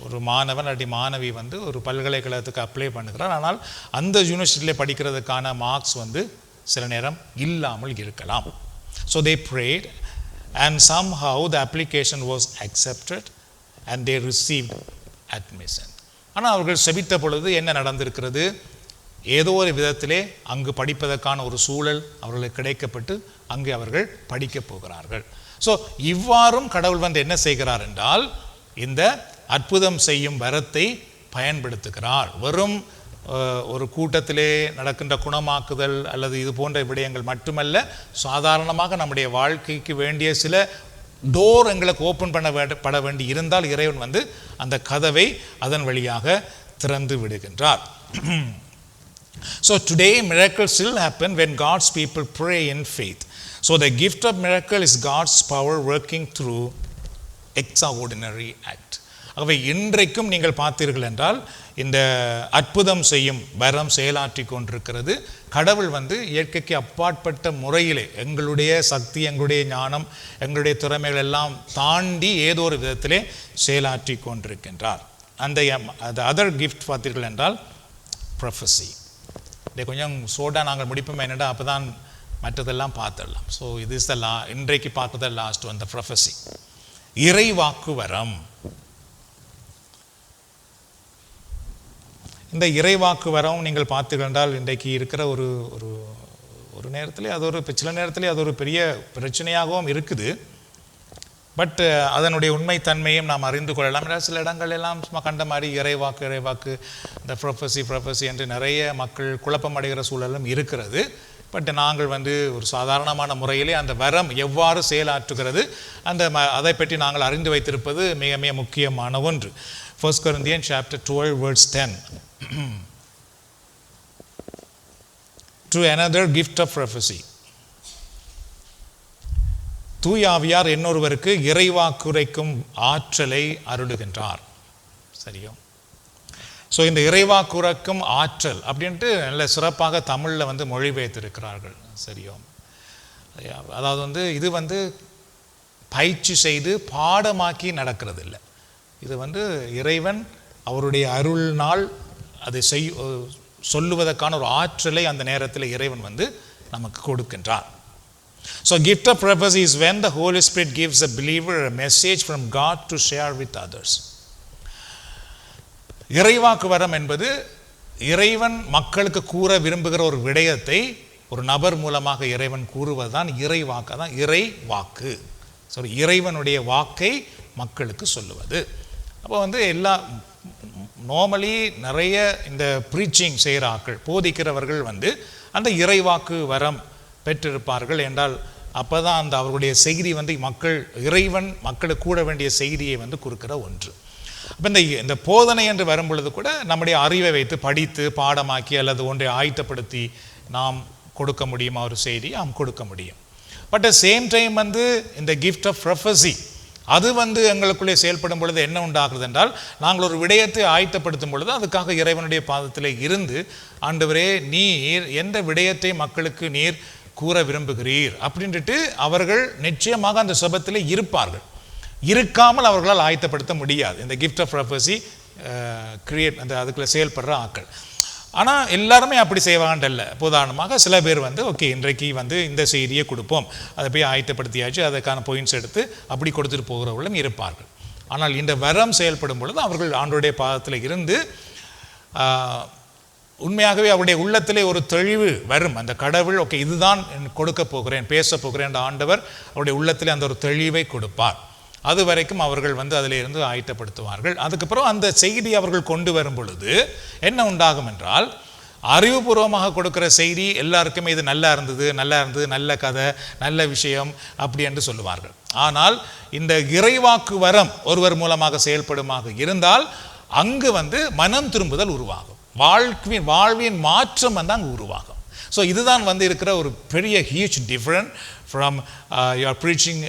ஒரு மாணவன் அல்லது மாணவி வந்து ஒரு பல்கலைக்கழகத்துக்கு அப்ளை பண்ணுகிறார். ஆனால் அந்த யூனிவர்சிட்டியில் படிக்கிறதுக்கான மார்க்ஸ் வந்து சில நேரம் இல்லாமல் இருக்கலாம். So they prayed and somehow the application was accepted and they received admission. ஆனால் அவர்கள் செபித்த பொழுது என்ன நடந்திருக்கிறது, ஏதோ ஒரு விதத்திலே அங்கு படிப்பதற்கான ஒரு சூழல் அவர்களுக்கு கிடைக்கப்பட்டு அங்கு அவர்கள் படிக்கப் போகிறார்கள். ஸோ இவ்வாறும் கடவுள் வந்து என்ன செய்கிறார் என்றால் இந்த அற்புதம் செய்யும் வரத்தை பயன்படுத்துகிறார். வெறும் ஒரு கூட்டத்திலே நடக்கின்ற குணமாக்குதல் அல்லது இது போன்ற விடயங்கள் மட்டுமல்ல, சாதாரணமாக நம்முடைய வாழ்க்கைக்கு வேண்டிய சில டோர் எங்களுக்கு ஓப்பன் பட வேண்டி இருந்தால் இறைவன் வந்து அந்த கதவை அதன் வழியாக திறந்து விடுகின்றார். So today miracles still happen when God's people pray in faith. So the gift of miracle is God's power working through extraordinary act. ஆகவே இன்றைக்கும் நீங்கள் பார்த்தீர்கள் என்றால் இந்த அற்புதம் செய்யும் வரம் செயலாற்றி கொண்டிருக்கிறது. கடவுள் வந்து இயற்கைக்கு அப்பாற்பட்ட முறையிலே எங்களுடைய சக்தி, எங்களுடைய ஞானம், எங்களுடைய திறமைகள் எல்லாம் தாண்டி ஏதோ ஒரு விதத்திலே செயலாற்றி கொண்டிருக்கின்றார். அந்த அதர் கிஃப்ட் பார்த்தீர்கள் என்றால் ப்ரொஃபஸி. இதை கொஞ்சம் சோடாக நாங்கள் முடிப்போம் என்னடா, அப்போ தான் மற்றதெல்லாம் பார்த்துடலாம். ஸோ இது இஸ் த இன்றைக்கு பார்ப்பது லாஸ்ட் அந்த ப்ரொஃபஸி, இறைவாக்கு வரம். இந்த இறைவாக்கு வரம் நீங்கள் பார்த்தீர்கள் என்றால் இன்றைக்கு இருக்கிற ஒரு ஒரு ஒரு நேரத்திலே அது சில நேரத்திலே அது ஒரு பெரிய பிரச்சனையாகவும் இருக்குது. பட் அதனுடைய உண்மைத்தன்மையும் நாம் அறிந்து கொள்ளலாம். சில இடங்கள் எல்லாம் சும்மா கண்ட மாதிரி இறைவாக்கு இந்த ப்ரொஃபஸி என்று நிறைய மக்கள் குழப்பம் அடைகிற சூழலும் இருக்கிறது. பட் நாங்கள் வந்து ஒரு சாதாரணமான முறையிலே அந்த வரம் எவ்வாறு செயலாற்றுகிறது அதை பற்றி நாங்கள் அறிந்து வைத்திருப்பது மிக மிக முக்கியமான ஒன்று. 1 Corinthians chapter 12 verse 10. To another gift of prophecy. தூயாவியார் இன்னொருவருக்கு இறைவாக்குரைக்கும் ஆற்றலை அருளுகின்றார். சரியோ? ஸோ இந்த இறைவாக்குரைக்கும் ஆற்றல் அப்படின்ட்டு நல்ல சிறப்பாக தமிழில் வந்து மொழிபெயர்த்திருக்கிறார்கள். சரியோ? அதாவது வந்து இது வந்து பயிற்சி செய்து பாடமாக்கி நடக்கிறது இல்லை. இது வந்து இறைவன் அவருடைய அருள்னால் அதை சொல்லுவதற்கான ஒரு ஆற்றலை அந்த நேரத்தில் இறைவன் வந்து நமக்கு கொடுக்கின்றார். So gift of prophecy is when the Holy Spirit gives a believer a message from God to share with others. இறைவாக்கு வரம் என்பது இறைவன் மக்களுக்கு கூற விரும்புகிற ஒரு விடயத்தை ஒரு நபர் மூலமாக இறைவன் கூறுவதுதான் இறை வாக்கு, தான் இறை வாக்கு. சாரி, இறைவனுடைய வாக்கை மக்களுக்கு சொல்லுவது. அப்போ வந்து எல்லா நார்மலி நிறைய இந்த ப்ரீச்சிங் செய்கிற ஆட்கள், போதிக்கிறவர்கள் வந்து அந்த இறைவாக்கு வரம் பெற்றிருப்பார்கள் என்றால் அப்போ தான் அந்த அவர்களுடைய செய்தி வந்து இறைவன் மக்களுக்கு கூட வேண்டிய செய்தியை வந்து கொடுக்கிற ஒன்று. அப்போ இந்த போதனை என்று வரும் பொழுது கூட நம்முடைய அறிவை வைத்து படித்து பாடமாக்கி அல்லது ஒன்றை ஆயத்தப்படுத்தி நாம் கொடுக்க முடியுமா ஒரு செய்தி? நாம் கொடுக்க முடியும். பட் அட் சேம் டைம் வந்து இந்த கிஃப்ட் ஆஃப் ப்ரொஃபஸி அது வந்து எங்களுக்குள்ளே செயல்படும் பொழுது என்ன உண்டாகுது என்றால், நாங்கள் ஒரு விடயத்தை ஆயத்தப்படுத்தும் பொழுது அதுக்காக இறைவனுடைய பாதத்தில் இருந்து, ஆண்டவரே நீர் எந்த விடயத்தை மக்களுக்கு நீர் கூற விரும்புகிறீர் அப்படின்ட்டு அவர்கள் நிச்சயமாக அந்த சபத்தில் இருப்பார்கள். இருக்காமல் அவர்களால் ஆயத்தப்படுத்த முடியாது. இந்த கிஃப்ட் ஆஃப் ப்ரொஃபஸி அந்த அதுக்குள்ளே செயல்படுற ஆட்கள். ஆனால் எல்லாருமே அப்படி செய்வாங்கல்ல. உதாரணமாக சில பேர் வந்து ஓகே இன்றைக்கு வந்து இந்த செய்தியை கொடுப்போம், அதை போய் ஆயத்தப்படுத்தியாச்சு, அதுக்கான பாயிண்ட்ஸ் எடுத்து அப்படி கொடுத்துட்டு போகிறவர்களும் இருப்பார்கள். ஆனால் இந்த வரம் செயல்படும் பொழுது அவர்கள் ஆண்டவருடைய பாதத்தில் இருந்து உண்மையாகவே அவருடைய உள்ளத்திலே ஒரு தெளிவு வரும். அந்த கடவுள் ஓகே இதுதான் கொடுக்க போகிறேன், பேச போகிறேன் என்ற ஆண்டவர் அவருடைய உள்ளத்திலே அந்த ஒரு தெளிவை கொடுப்பார். அது வரைக்கும் அவர்கள் வந்து அதில் இருந்து ஆயத்தப்படுத்துவார்கள். அதுக்கப்புறம் அந்த செய்தி அவர்கள் கொண்டு வரும் பொழுது என்ன உண்டாகும் என்றால், அறிவுபூர்வமாக கொடுக்குற செய்தி எல்லாருக்குமே இது நல்லா இருந்தது, நல்ல கதை, நல்ல விஷயம் அப்படி என்று சொல்லுவார்கள். ஆனால் இந்த இறைவாக்கு வரம் ஒருவர் மூலமாக செயல்படுமாக இருந்தால் அங்கு வந்து மனம் திரும்புதல் உருவாகும், வாழ்வின் மாற்றம் வந்து அங்கு உருவாகும். ஸோ இதுதான் வந்து இருக்கிற ஒரு பெரிய huge different from your preaching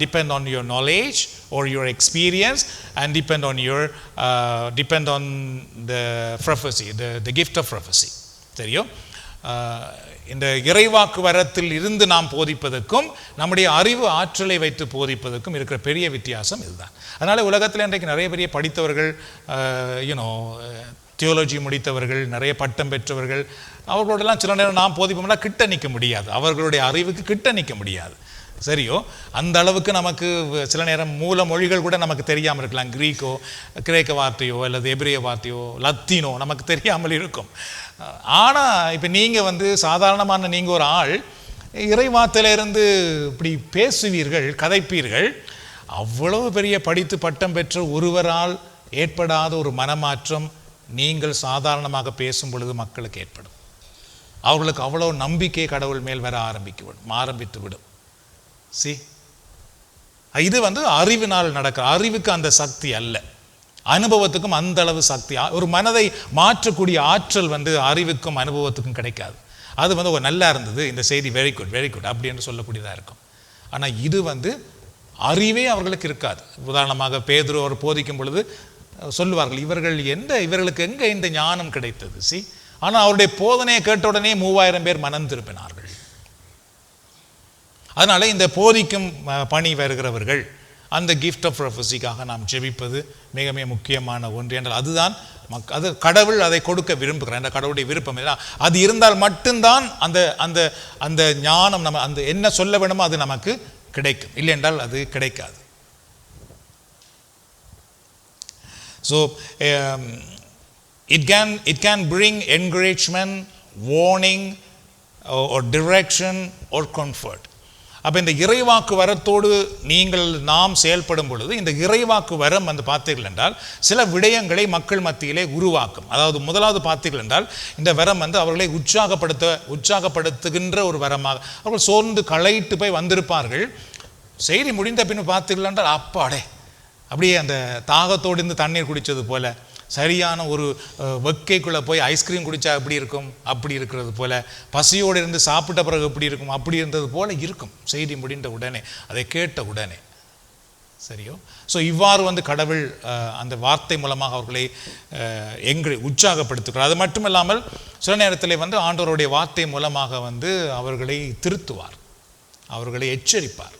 depend on your knowledge or your experience and depend on the prophecy, the gift of prophecy. தெரியும், இந்த இறைவாக்கு வரத்தில் இருந்து நாம் போதிப்பதற்கும் நம்முடைய அறிவு ஆற்றலை வைத்து போதிப்பதற்கும் இருக்கிற பெரிய வித்தியாசம் இதுதான். அதனால் உலகத்தில் இன்றைக்கு நிறைய பெரிய படித்தவர்கள், தியோலஜி முடித்தவர்கள், நிறைய பட்டம் பெற்றவர்கள், அவர்களோடலாம் சில நேரம் நாம் போதிப்போம்னா கிட்ட நிற்க முடியாது, அவர்களுடைய அறிவுக்கு கிட்ட நிற்க முடியாது. சரியோ, அந்த அளவுக்கு நமக்கு சில நேரம் மூல மொழிகள் கூட நமக்கு தெரியாமல் இருக்கலாம். கிரேக்க வார்த்தையோ அல்லது எபிரிய வார்த்தையோ லத்தீனோ நமக்கு தெரியாமல் இருக்கும். ஆனால் இப்போ நீங்கள் வந்து சாதாரணமான நீங்கள் ஒரு ஆள் இறைவார்த்தையிலிருந்து இப்படி பேசுவீர்கள், கதைப்பீர்கள். அவ்வளவு பெரிய படித்து பட்டம் பெற்ற ஒருவரால் ஏற்படாத ஒரு மனமாற்றம் நீங்கள் சாதாரணமாக பேசும் பொழுது மக்களுக்கு ஏற்படும். அவர்களுக்கு அவ்வளோ நம்பிக்கை கடவுள் மேல் வர ஆரம்பித்து விடும். இது வந்து அறிவினால் நடக்கிற, அறிவுக்கு அந்த சக்தி அல்ல, அனுபவத்துக்கும் அந்த அளவு சக்தி, ஒரு மனதை மாற்றக்கூடிய ஆற்றல் வந்து அறிவுக்கும் அனுபவத்துக்கும் கிடைக்காது. அது வந்து ஒரு நல்லா இருந்தது இந்த செய்தி, வெரி குட் அப்படி என்று சொல்லக்கூடியதாக இருக்கும். ஆனால் இது வந்து அறிவே அவர்களுக்கு இருக்காது. உதாரணமாக பேதுரு அவர் போதிக்கும் பொழுது சொல்லுவார்கள், இவர்களுக்கு எங்கே இந்த ஞானம் கிடைத்தது. ஆனால் அவருடைய போதனையை கேட்ட உடனே 3000 பேர் மனம் திருப்பினார்கள். அதனால இந்த போதிக்கும் பணி வருகிறவர்கள் அந்த கிஃப்ட் ஆஃப் ப்ரொஃபஸிக்காக நாம் ஜெபிப்பது மிக மிக முக்கியமான ஒன்று என்றால் அதுதான் அது கடவுள் அதை கொடுக்க விரும்புகிறார். அந்த கடவுளுடைய விருப்பம் அது இருந்தால் மட்டும்தான் அந்த அந்த அந்த ஞானம் நம்ம அந்த என்ன சொல்ல வேணுமோ அது நமக்கு கிடைக்கும், இல்லை என்றால் அது கிடைக்காது. So it can bring encouragement, warning, or direction or comfort. அப்போ இந்த இறைவாக்கு வரத்தோடு நாம் செயல்படும் பொழுது இந்த இறைவாக்கு வரம் வந்து பார்த்தீர்கள் என்றால் சில விடயங்களை மக்கள் மத்தியிலே உருவாக்கும். அதாவது முதலாவது பார்த்தீர்கள் என்றால் இந்த வரம் வந்து அவர்களை உற்சாகப்படுத்துகின்ற ஒரு வரமாக, அவர்கள் சோர்ந்து களைத்து போய் வந்திருப்பார்கள். செய்தி முடிந்த பின் பார்த்தீர்கள் என்றால் அப்பாடே அப்படியே அந்த தாகத்தோடு இருந்து தண்ணீர் குடித்தது போல, சரியான ஒரு வெக்கைக்குள்ளே போய் ஐஸ்கிரீம் குடித்தா எப்படி இருக்கும் அப்படி இருக்கிறது போல, பசியோடு இருந்து சாப்பிட்ட பிறகு எப்படி இருக்கும் அப்படி இருந்தது போல இருக்கும் செய்தி முடிந்த உடனே, அதை கேட்ட உடனே. சரியோ, ஸோ இவ்வாறு வந்து கடவுள் அந்த வார்த்தை மூலமாக அவர்களை உற்சாகப்படுத்துகிறார். அது மட்டும் இல்லாமல் சில நேரத்தில் வந்து ஆண்டவருடைய வார்த்தை மூலமாக வந்து அவர்களை திருத்துவார், அவர்களை எச்சரிப்பார்.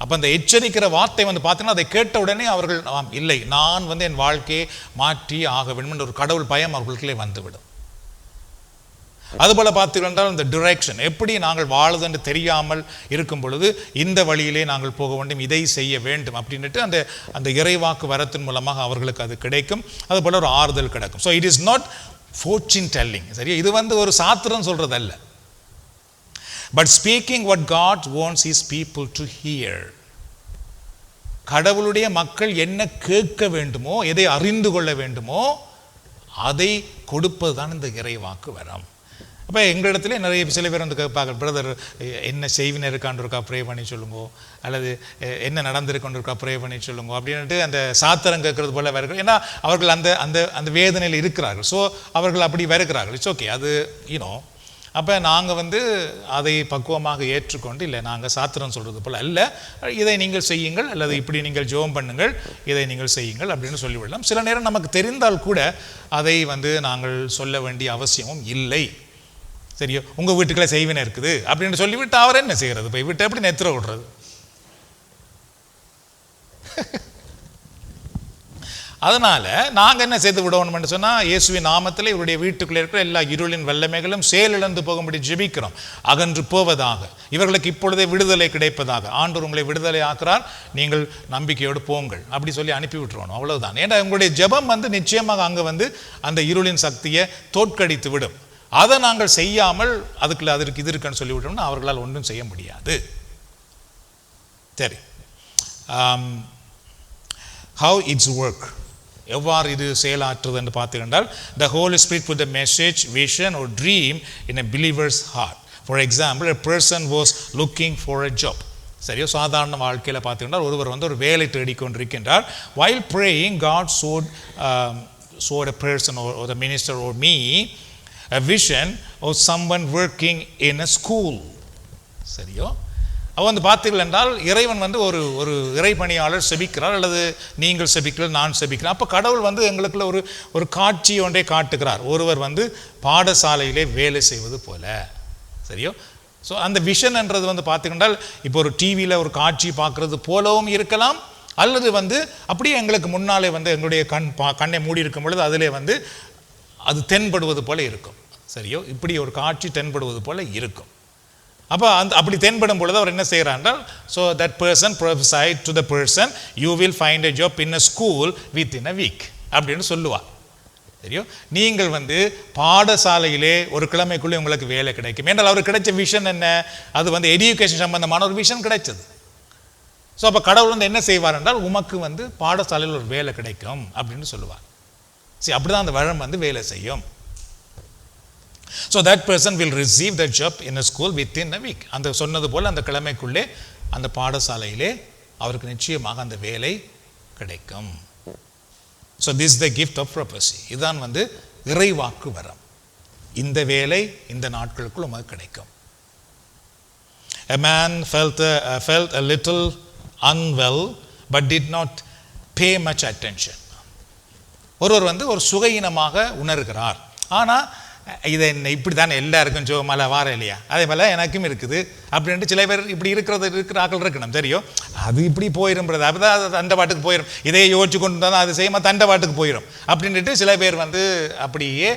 அப்போ அந்த எச்சரிக்கிற வார்த்தை வந்து பார்த்தீங்கன்னா அதை கேட்ட உடனே அவர்கள் இல்லை, நான் வந்து என் வாழ்க்கையை மாற்றி ஆக வேண்டும் என்ற ஒரு கடவுள் பயம் அவர்களுக்குள்ளே வந்துவிடும். அதுபோல் பார்த்தீர்கள் இந்த டிரெக்ஷன், எப்படி நாங்கள் வாழுது என்று தெரியாமல் இருக்கும் பொழுது இந்த வழியிலே நாங்கள் போக வேண்டும், இதை செய்ய வேண்டும் அப்படின்ட்டு அந்த அந்த இறைவாக்கு வரத்தின் மூலமாக அவர்களுக்கு அது கிடைக்கும். அதுபோல் ஒரு ஆறுதல் கிடைக்கும். So it is not Fortune telling. சரியா, இது வந்து ஒரு சாத்திரம் சொல்கிறது அல்ல. but speaking what God wants his people to hear. கடவுளுடைய மக்கள் என்ன கேட்க வேண்டுமோ, எதை அறிந்து கொள்ள வேண்டுமோ அதை கொடுப்பது தான் இந்த இறைவாக்கு வரம். அப்போ எங்களிடத்துல நிறைய சில பேர் வந்து கேட்பாங்க, பிரதர் என்ன செய்வினை இருக்கான்னு இருக்கா ப்ரே பண்ணி சொல்லுங்க, அல்லது என்ன நடந்திருக்கொண்டு இருக்கா ப்ரே பண்ணி சொல்லுங்க அப்படின்ட்டு அந்த சாத்திரம் கேட்கறது போல வருகிறார். ஏன்னா அவர்கள் அந்த அந்த அந்த வேதனையில் இருக்கிறார்கள். ஸோ அவர்கள் அப்படி வருகிறார்கள். இட்ஸ் ஓகே, அது யூனோ. அப்போ நாங்கள் வந்து அதை பக்குவமாக ஏற்றுக்கொண்டு, இல்லை நாங்கள் சாத்திரம் சொல்கிறது போல் அல்ல, இதை நீங்கள் செய்யுங்கள், அல்லது இப்படி நீங்கள் ஜெபம் பண்ணுங்கள், இதை நீங்கள் செய்யுங்கள் அப்படின்னு சொல்லிவிடலாம். சில நேரம் நமக்கு தெரிந்தால் கூட அதை வந்து நாங்கள் சொல்ல வேண்டிய அவசியமும் இல்லை. சரியோ, உங்கள் வீட்டுக்குள்ளே செய்வினை இருக்குது அப்படின்னு சொல்லிவிட்டு அவர் என்ன செய்கிறது? போய் விட்டு எப்படி நெத்திர விடுறது? அதனால் நாங்கள் என்ன செய்து விடணும்னு சொன்னால், இயேசுவின் நாமத்தில் இவருடைய வீட்டுக்குள்ளே இருக்கிற எல்லா இருளின் வல்லமைகளும் செயலிழந்து போகும்படி ஜெபிக்கிறோம், அகன்று போவதாக, இவர்களுக்கு இப்பொழுதே விடுதலை கிடைப்பதாக. ஆண்டவர் உங்களை விடுதலை ஆக்குறார், நீங்கள் நம்பிக்கையோடு போங்கள் அப்படி சொல்லி அனுப்பி விட்டுருவோம். அவ்வளவுதான். ஏன்னா உங்களுடைய ஜெபம் வந்து நிச்சயமாக அங்கே வந்து அந்த இருளின் சக்தியை தோற்கடித்து விடும். அதை நாங்கள் செய்யாமல் அதற்கு இது இருக்குன்னு சொல்லிவிட்டோம்னா அவர்களால் ஒன்றும் செய்ய முடியாது. சரி, how it's work, எவ்வாறு இது செயலாற்றுது என்று பார்த்துக்கிட்டால், the Holy Spirit put the message, vision or dream in a believer's heart. For example, a person was looking for a job. சரியோ, சாதாரண வாழ்க்கையில் பார்த்துக்கிட்டால் ஒருவர் வந்து ஒரு வேலை தேடிக்கொண்டிருக்கின்றார். while praying, God showed a person or the minister or me a vision of someone working in a school. சரியோ, அவ வந்து பார்த்தீர்கள் என்றால் இறைவன் வந்து ஒரு இறைப்பணியாளர் செபிக்கிறார், அல்லது நீங்கள் செபிக்கிறார், நான் செபிக்கிறேன். அப்போ கடவுள் வந்து எங்களுக்குள்ள ஒரு காட்சி ஒன்றை காட்டுகிறார், ஒருவர் வந்து பாடசாலையிலே வேலை செய்வது போல. சரியோ, ஸோ அந்த விஷன் என்றது வந்து பார்த்துக்கிட்டால் இப்போ ஒரு டிவியில் ஒரு காட்சி பார்க்குறது போலவும் இருக்கலாம், அல்லது வந்து அப்படியே எங்களுக்கு முன்னாலே வந்து எங்களுடைய கண்ணை மூடி இருக்கும் பொழுது அதிலே வந்து அது தென்படுவது போல இருக்கும். சரியோ, இப்படி ஒரு காட்சி தென்படுவது போல இருக்கும். அப்போ அப்படி தென்படும் பொழுது அவர் என்ன செய்கிறார் என்றால், so that person prophesied to the person, you will find a job in a school within a week அப்படின்னு சொல்லுவார். சரியோ, நீங்கள் வந்து பாடசாலையிலே ஒரு கிழமைக்குள்ளே உங்களுக்கு வேலை கிடைக்கும் என்றால் அவருக்கு கிடைச்ச விஷன் என்ன? அது வந்து எஜுகேஷன் சம்பந்தமான ஒரு விஷன் கிடைச்சது. ஸோ அப்போ கடவுள் வந்து என்ன செய்வார் என்றால், உமக்கு வந்து பாடசாலையில் ஒரு வேலை கிடைக்கும் அப்படின்னு சொல்லுவார். சரி, அப்படி தான் அந்த வரம் வந்து வேலை செய்யும். So that person will receive the job in a school within a week. அந்த சொன்னது போல் அந்த கிழமைக்குள்ளே அந்த பாடசாலையிலே அவருக்கு நிச்சயமாக அந்த வேலை கிடைக்கும். So this is the gift of prophecy. இதுதான் வந்து இறைவாக்கு வரம். இந்த வேலை இந்த நாட்களுக்குள் உமக்கு கிடைக்கும். A man felt a little unwell but did not pay much attention. ஒருவர் வந்து ஒரு சுகையினமாக உணர்கிறார், ஆனால் இதை இப்படி தானே எல்லாருக்கும் ஜோமலை வார இல்லையா, அதே போல் எனக்கும் இருக்குது அப்படின்ட்டு சில பேர் இப்படி இருக்கிற ஆக்கள் இருக்கணும். தெரியும், அது இப்படி போயிடும்ன்றது, அப்போ தான் தண்டை பாட்டுக்கு போயிடும், இதை யோசிச்சு கொண்டு தான் அது செய்யாமல் தண்டை பாட்டுக்கு போயிடும் அப்படின்ட்டு சில பேர் வந்து அப்படியே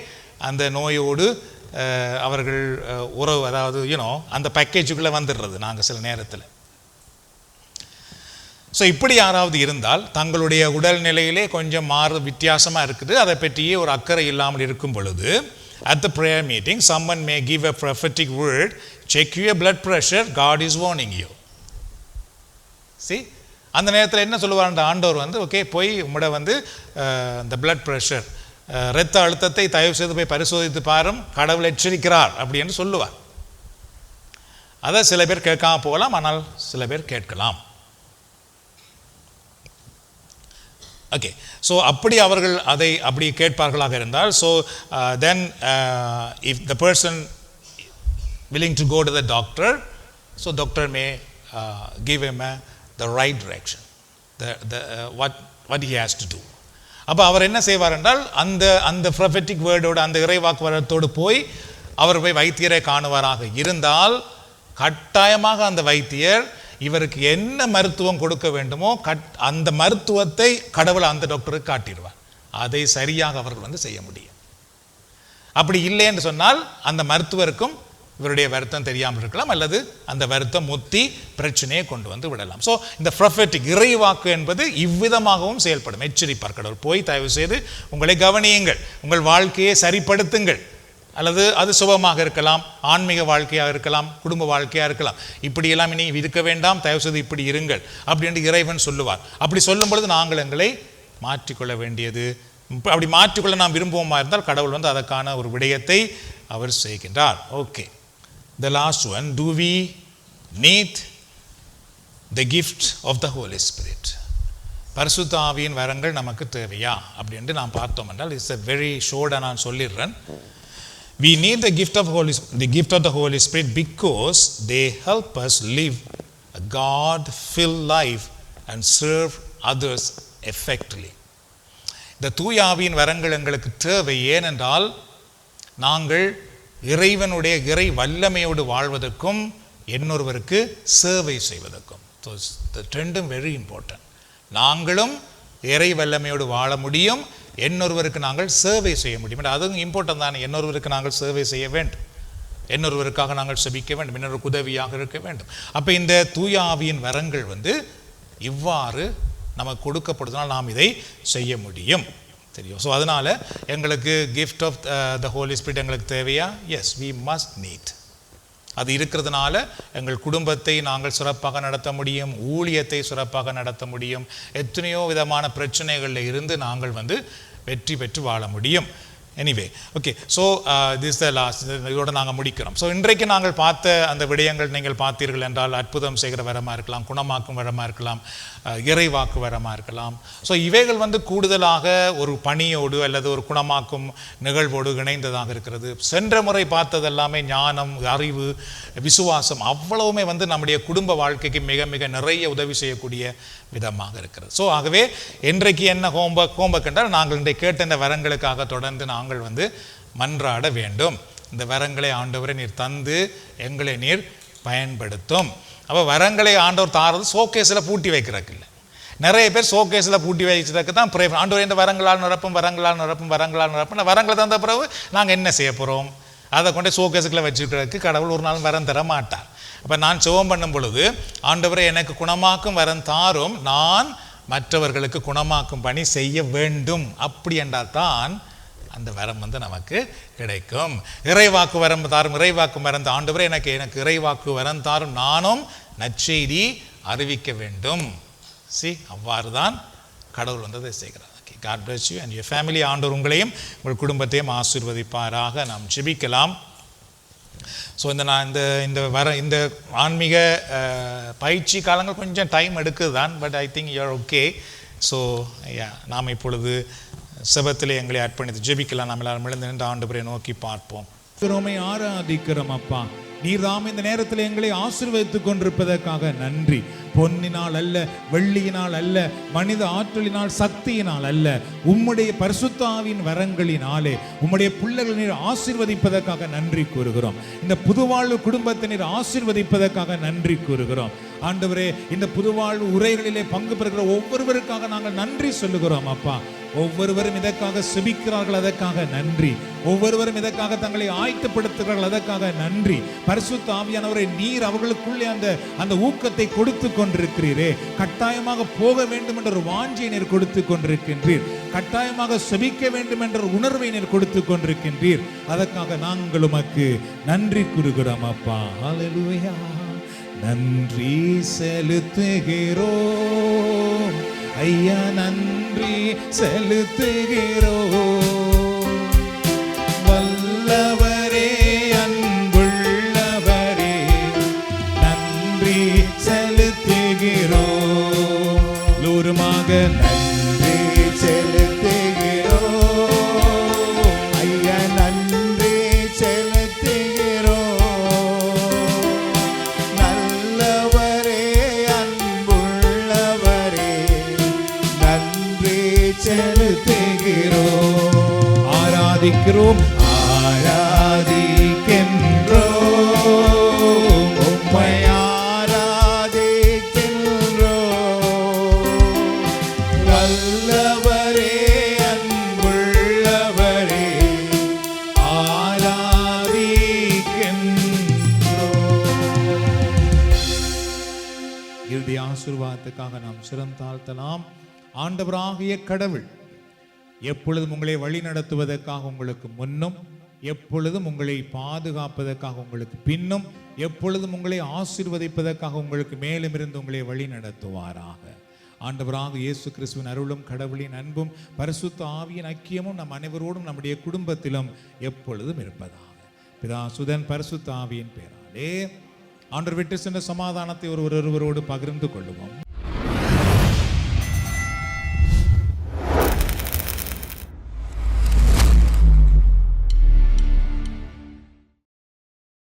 அந்த நோயோடு அவர்கள் உறவு, அதாவது யூனோ அந்த பேக்கேஜுக்குள்ளே வந்துடுறது நாங்கள் சில நேரத்தில். ஸோ இப்படி யாராவது இருந்தால் தங்களுடைய உடல்நிலையிலே கொஞ்சம் வித்தியாசமாக இருக்குது, அதை பற்றியே ஒரு அக்கறை இல்லாமல் இருக்கும் பொழுது, at the prayer meeting someone may give a prophetic word, check your blood pressure, God is warning you. See, அந்த நேரத்தில் என்ன சொல்லுவார் அந்த ஆண்டவர் வந்து, ஓகே போய் உங்களோட வந்து இந்த பிளட் ப்ரெஷர் இரத்த அழுத்தத்தை தயவு செய்து போய் பரிசோதித்து பாரும், கடவுள் எச்சரிக்கிறார் அப்படின்னு சொல்லுவார். அதை சில பேர் கேட்காம போகலாம், ஆனால் சில பேர் கேட்கலாம். ஓகே, ஸோ அப்படி அவர்கள் அதை அப்படி கேட்பார்களாக இருந்தால், so then if the person willing to go to the doctor, so doctor may give him the right direction, what he has to do. அப்போ அவர் என்ன செய்வார் என்றால், அந்த ப்ரொஃபெட்டிக் வேர்டோடு அந்த இறைவாக்கு வரத்தோடு போய் அவர் போய் வைத்தியரை காணுவாராக இருந்தால், கட்டாயமாக அந்த வைத்தியர் இவருக்கு என்ன மருத்துவம் கொடுக்க வேண்டுமோ அந்த மருத்துவத்தை கடவுள் அந்த டாக்டருக்கு காட்டிடுவார். அதை சரியாக அவர்கள் வந்து செய்ய முடியும். அப்படி இல்லை என்று சொன்னால் அந்த மருத்துவருக்கும் இவருடைய வருத்தம் தெரியாமல் இருக்கலாம், அல்லது அந்த வருத்தம் முத்தி பிரச்சனையை கொண்டு வந்து விடலாம். ஸோ இந்த ப்ரொஃபெட்டிக் இறைவாக்கு என்பது இவ்விதமாகவும் செயல்படும். எச்சரிப்பார் கடவுள், போய் தயவு செய்து உங்களை கவனியுங்கள், உங்கள் வாழ்க்கையை சரிப்படுத்துங்கள் அல்லது அது சுபமாக இருக்கலாம், ஆன்மீக வாழ்க்கையாக இருக்கலாம், குடும்ப வாழ்க்கையாக இருக்கலாம். இப்படியெல்லாம் இனி இருக்க வேண்டாம், தயவு செய்து இப்படி இருங்கள் அப்படின்னு இறைவன் சொல்லுவார். அப்படி சொல்லும் பொழுது நாங்கள் எங்களை மாற்றிக்கொள்ள வேண்டியது, அப்படி மாற்றிக்கொள்ள நாம் விரும்புவோமா இருந்தால் கடவுள் வந்து அதற்கான ஒரு விடயத்தை அவர் செய்கின்றார். Okay, the last one, do we need the gift of the Holy Spirit? பரிசுத்த ஆவியின் வரங்கள் நமக்கு தேவையா அப்படின்னு நாம் பார்த்தோம் என்றால், இட்ஸ் a very short, நான் சொல்லிடுறேன். We need the gift of the Holy Spirit because they help us live a God-filled life and serve others effectively. இந்த தூய ஆவியின் வரங்கள் எங்களுக்கு தேவை. ஏனென்றால் நாங்கள் இறைவனுடைய இறை வல்லமையோடு வாழ்வதற்கும் இன்னொருவருக்கு சேவை செய்வதற்கும். ஸோ ரெண்டும் வெரி இம்பார்ட்டன்ட். நாங்களும் இறை வல்லமையோடு வாழ முடியும், இன்னொருவருக்கு நாங்கள் சேவை செய்ய முடியும். அதுவும் இம்பார்ட்டன்ட் தானே. இன்னொருவருக்கு நாங்கள் சேவை செய்ய வேண்டும், இன்னொருவருக்காக நாங்கள் செபிக்க வேண்டும், இன்னொருக்கு உதவியாக இருக்க வேண்டும். அப்போ இந்த தூய ஆவியின் வரங்கள் வந்து இவ்வாறு நமக்கு கொடுக்கப்படுவதனால் நாம் இதை செய்ய முடியும். தெரியும். ஸோ அதனால் எங்களுக்கு gift of the Holy Spirit எங்களுக்கு தேவையா? Yes, we must need. அது இருக்கிறதுனால எங்கள் குடும்பத்தை நாங்கள் சிறப்பாக நடத்த முடியும், ஊழியத்தை சிறப்பாக நடத்த முடியும், எத்தனையோ விதமான பிரச்சனைகளில் இருந்து நாங்கள் வந்து வெற்றி பெற்று வாழ முடியும். Anyway, okay, so this the last, இதோடு நாங்கள் முடிக்கிறோம். ஸோ இன்றைக்கு நாங்கள் பார்த்த அந்த விடயங்கள் நீங்கள் பார்த்தீர்கள் என்றால், அற்புதம் செய்கிற வரமாக இருக்கலாம், குணமாக்கும் வரமாக இருக்கலாம், இறைவாக்கு வரமாக இருக்கலாம். ஸோ இவைகள் வந்து கூடுதலாக ஒரு பணியோடு அல்லது ஒரு குணமாக்கும் நிகழ்வோடு இணைந்ததாக இருக்கிறது. சென்ற முறை பார்த்தது எல்லாமே ஞானம், அறிவு, விசுவாசம், அவ்வளவுமே வந்து நம்முடைய குடும்ப வாழ்க்கைக்கு மிக மிக நிறைய உதவி செய்யக்கூடிய விதமாக இருக்கிறது. ஸோ ஆகவே இன்றைக்கு என்ன ஹோம்வொர்க் என்றால், நாங்கள் இன்றைக்கு கேட்ட இந்த வரங்களுக்காக தொடர்ந்து நாங்கள் வந்து மன்றாட வேண்டும். இந்த வரங்களை ஆண்டவரை நீர் தந்து எங்களை நீர் பயன்படுத்தும். அப்போ வரங்களை ஆண்டவர் தாரது ஷோகேஸில் பூட்டி வைக்கிறதுக்கு இல்லை. நிறைய பேர் ஷோகேஸில் பூட்டி வைக்கிறதுக்கு தான் ப்ரே, ஆண்டவர் இந்த வரங்களால் நிரப்பும், வரங்களால் நிரப்பும், வரங்களால் நிரப்பும். வரங்களை தந்த பிறகு நாங்கள் என்ன செய்ய போகிறோம்? அதை கொண்டு ஷோகேஸுக்குள்ளே வச்சுக்கிறதுக்கு கடவுள் ஒரு நாள் வரம் தர மாட்டார். அப்போ நான் ஜெபம் பண்ணும் பொழுது, ஆண்டவரை எனக்கு குணமாக்கும் வரம் தாரும், நான் மற்றவர்களுக்கு குணமாக்கும் பணி செய்ய வேண்டும், அப்படி என்றால் தான் அந்த வரம் வந்து நமக்கு கிடைக்கும். இறைவாக்கு வரம் தாரும், இறைவாக்கு வரம் ஆண்டவரே எனக்கு இறைவாக்கு வரம் தாரும், நானும் நற்செய்தி அறிவிக்க வேண்டும். அவ்வாறு தான் கடவுள் வந்து அதை செய்கிறார். God bless you and your family. ஆண்டவர் உங்களையும் உங்கள் குடும்பத்தையும் ஆசீர்வதிப்பாராக. நாம் ஜெபிக்கலாம். ஸோ இந்த ஆன்மீக பயிற்சி காலங்கள் கொஞ்சம் டைம் எடுக்குது தான், but I think you're okay. So நாம் இப்பொழுது செபத்திலே எங்களை அர்ப்பணித்து ஜெபிக்கலாம். நாம் எல்லாரும் எழுந்து நின்று ஆண்டவரை நோக்கி பார்ப்போம். ஆராதிக்கிறோம் அப்பா, நீர் தாம் இந்த நேரத்தில் எங்களை ஆசீர்வதித்துக் கொண்டிருப்பதற்காக நன்றி. பொன்னினால் அல்ல, வெள்ளியினால் அல்ல, மனித ஆற்றலினால், சக்தியினால் அல்ல, உம்முடைய பரிசுத்த ஆவியின் வரங்களினாலே உம்முடைய பிள்ளைகள் நீர் ஆசீர்வதிப்பதற்காக நன்றி கூறுகிறோம். இந்த புதுவாழ்வு குடும்பத்தை நீர் ஆசீர்வதிப்பதற்காக நன்றி கூறுகிறோம். ஆண்டவரே, இந்த புதுவாழ்வு உரைகளிலே பங்கு பெறுகிற ஒவ்வொருவருக்காக நாங்கள் நன்றி சொல்லுகிறோம் அப்பா. ஒவ்வொருவரும் இதற்காக செபிக்கிறார்கள், அதற்காக நன்றி. ஒவ்வொருவரும் இதற்காக தங்களை ஆயத்தப்படுத்துகிறார்கள், அதற்காக நன்றி. பரிசுத்த ஆவியானவரை நீர் அவர்களுக்குள்ளே அந்த ஊக்கத்தை கொடுத்து கொண்டிருக்கிறீரே. கட்டாயமாக போக வேண்டும் என்ற ஒரு வாஞ்சியை நீர் கொடுத்து கொண்டிருக்கின்றீர். கட்டாயமாக செபிக்க வேண்டும் என்ற ஒரு உணர்வை நீர் கொடுத்து கொண்டிருக்கின்றீர். அதற்காக நாங்கள் உமக்கு நன்றி கூறுகிறோம் அப்பா. ஹல்லேலூயா. நன்றி செலுத்துகிறோம் ஐயா, நன்றி செலுத்துகிறோம். வல்லவரே, அன்புள்ளவரே, நன்றி செலுத்துகிறோம். லூருமாக நன்றி செலுத்துகிறோம் ஐயா, நன்றி செலுத்துகிறோம். நல்லவரே, அன்புள்ளவரே, நன்றி செலுத்துகிறோம். ஆராதிக்கிறோம், ஆராதிக்கின்றோம், உம்மை ஆராதிக்கின்றோம். வல்லவரே, அன்புள்ளவரே, ஆராதிக்கின்றோம். இறுதி ஆசீர்வாதத்துக்காக நாம் சிரம் தாழ்த்தலாம். ஆண்டவராகிய கடவுள் எப்பொழுதும் உங்களை வழி நடத்துவதற்காக உங்களுக்கு முன்னும் எப்பொழுதும் உங்களை பாதுகாப்பதற்காக உங்களுக்கு பின்னும், எப்பொழுதும் உங்களை ஆசீர்வதிப்பதற்காக உங்களுக்கு மேலும் இருந்து உங்களை வழி நடத்துவாராக. ஆண்டவராக இயேசு கிறிஸ்துவின் அருளும் கடவுளின் அன்பும் பரிசுத்த ஆவியின் ஐக்கியமும் நம் அனைவரோடும் நம்முடைய குடும்பத்திலும் எப்பொழுதும் இருப்பதாக. பிதா சுதன் பரிசுத்த ஆவியின் பேராலே ஆண்டவர் விட்டு சென்ற சமாதானத்தை ஒருவரோடு பகிர்ந்து கொள்ளுவோம்.